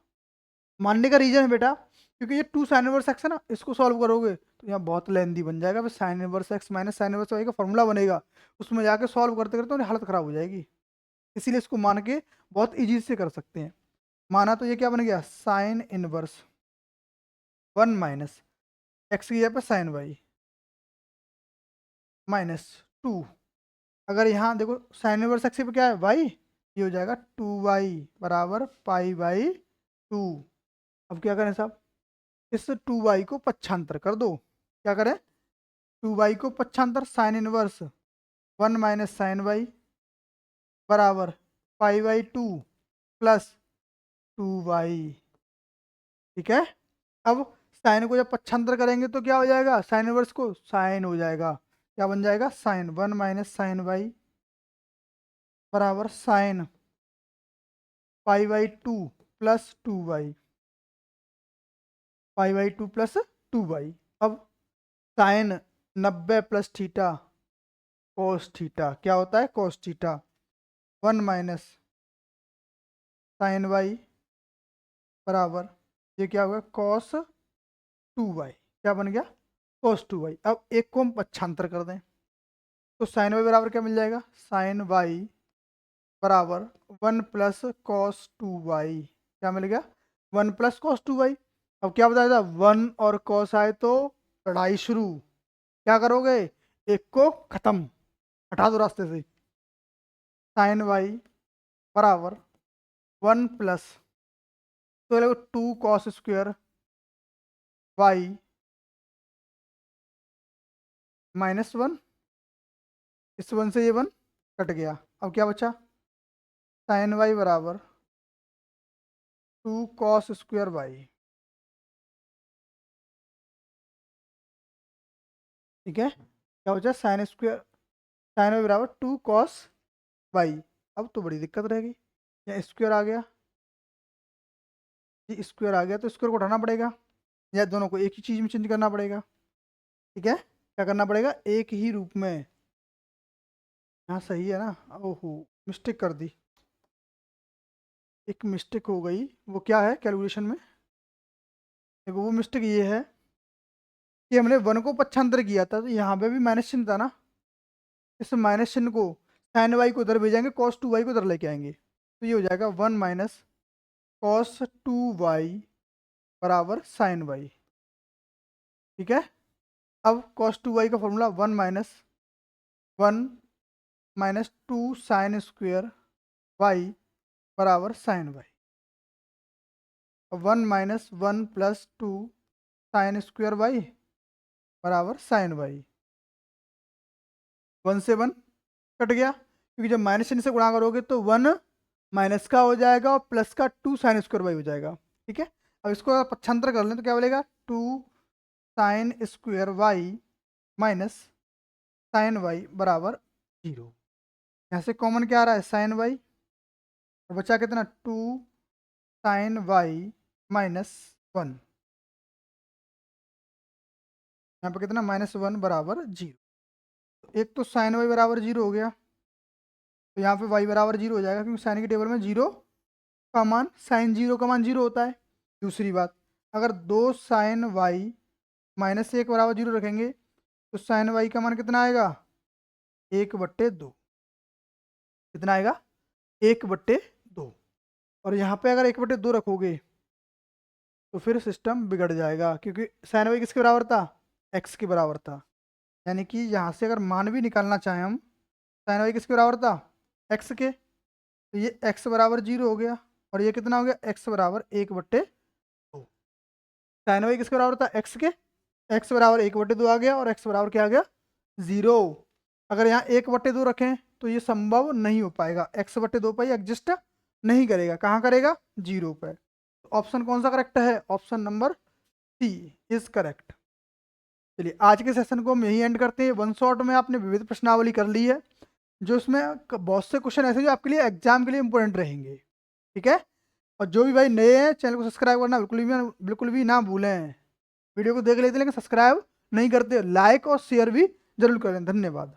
मानने का रीजन है बेटा, क्योंकि ये टू साइन इनवर्स एक्स है ना, इसको सॉल्व करोगे तो यहाँ बहुत लेंदी बन जाएगा, फिर sine inverse x minus sine inverse y का फॉर्मूला बनेगा, उसमें जाके सॉल्व करते करते तो हालत खराब हो जाएगी। इसीलिए इसको मान के बहुत ईजी से कर सकते हैं। माना तो ये क्या बन गया साइन इनवर्स 1 माइनस एक्स की जगह पर साइन वाई माइनस 2। अगर यहाँ देखो साइन इनवर्स एक्स पे क्या है वाई, ये हो जाएगा 2y बराबर पाई बाई 2। अब क्या करें साहब, इस 2y को पक्षांतर कर दो, क्या करें 2y को पक्षांतर, sine inverse 1 minus sine y बराबर पाई बाई 2 प्लस 2y, ठीक है। अब साइन को जब पक्षांतर करेंगे तो क्या हो जाएगा, साइन इनवर्स को साइन हो जाएगा, क्या बन जाएगा साइन 1 माइनस साइन वाई बराबर sine pi by 2 plus 2y, pi by 2 plus 2y। अब sine 90 plus theta cos theta, क्या होता है cos theta 1 minus sine y बराबर ये क्या होगा कॉस 2y, क्या बन गया कॉस 2y। अब एक को हम पक्षांतर कर दें तो साइन वाई बराबर क्या मिल जाएगा, साइन वाई बराबर 1 प्लस कॉस 2y, क्या मिल गया 1 प्लस कॉस 2y। अब क्या बताया था 1 और कॉस आए तो लड़ाई शुरू, क्या करोगे एक को खत्म, हटा दो रास्ते से। साइन वाई बराबर 1 प्लस तो लगो 2 कॉस स्क्वेयर वाई माइनस 1, इस 1 से ये 1 कट गया। अब क्या बचा साइन वाई बराबर 2 कॉस स्क्वेयर वाई, ठीक है। क्या हो जाए साइन स्क्वायर, साइन वाई बराबर 2 कॉस वाई। अब तो बड़ी दिक्कत रहेगी, या स्क्वायर आ गया, ये स्क्वायर आ गया तो स्क्वायर को उठाना पड़ेगा, या दोनों को एक ही चीज़ में चेंज करना पड़ेगा। ठीक है, क्या करना पड़ेगा, एक ही रूप में। हाँ सही है ना, ओहो मिस्टेक कर दी, एक मिस्टेक हो गई। वो क्या है कैलकुलेशन में, देखो वो मिस्टेक ये है कि हमने वन को पक्षांतर किया था, तो यहाँ पे भी माइनस चिन्ह था ना, इस माइनस चिन्ह को साइन वाई को उधर भेजेंगे, कॉस टू वाई को उधर लेके आएंगे, तो ये हो जाएगा 1 माइनस कॉस टू वाई बराबर साइन वाई। ठीक है, अब कॉस टू वाई का formula 1 minus 2 sine square y बराबर sine y. 1 - 1 + 2 sine square y बराबर साइन वाई। 1 से 1 कट गया, क्योंकि जब माइनस चिन्ह से गुणा करोगे तो 1 माइनस का हो जाएगा और प्लस का 2 साइन स्क्वायर वाई हो जाएगा। ठीक है, अब इसको अगर पक्षांतर कर लें तो क्या बोलेगा, 2 sine square y minus sine y बराबर 0। यहाँ से कॉमन क्या आ रहा है, साइन वाई, और बचा कितना, 2 साइन वाई माइनस 1, यहाँ पे कितना -1 बराबर 0। एक तो साइन वाई बराबर 0 हो गया, तो यहाँ पे वाई बराबर 0 हो जाएगा, क्योंकि साइन की टेबल में 0 का मान, साइन 0 का मान 0 होता है। दूसरी बात, अगर 2 साइन वाई -1 बराबर 0 रखेंगे तो साइन वाई का मान कितना आएगा, 1/2। कितना आएगा, 1/2। और यहाँ पे अगर 1/2 रखोगे तो फिर सिस्टम बिगड़ जाएगा, क्योंकि साइन वाई किसके बराबर था, एक्स के बराबर था। यानी कि यहाँ से अगर मान भी निकालना चाहें हम, साइन वाई किसके बराबर था, एक्स के, तो ये एक्स बराबर 0 हो गया, और ये कितना हो गया, एक्स बराबर 1/2। साइन वाई किसके बराबर था, एक्स के, एक्स बराबर 1/2 आ गया, और एक्स बराबर क्या आ गया, 0। अगर यहाँ 1/2 रखें तो ये संभव नहीं हो पाएगा, x/2 पर एग्जिस्ट नहीं करेगा, कहाँ करेगा, 0 पर। ऑप्शन कौन सा करेक्ट है, option number C is correct. चलिए आज के सेशन को हम यही एंड करते हैं। वन शॉट में आपने विविध प्रश्नावली कर ली है, जो इसमें बहुत से क्वेश्चन ऐसे जो आपके लिए एग्जाम के लिए इंपॉर्टेंट रहेंगे। ठीक है, और जो भी भाई नए हैं चैनल को सब्सक्राइब करना बिल्कुल भी ना भूलें। वीडियो को देख लेते हैं लेकिन सब्सक्राइब नहीं करते, लाइक और शेयर भी जरूर करें। धन्यवाद।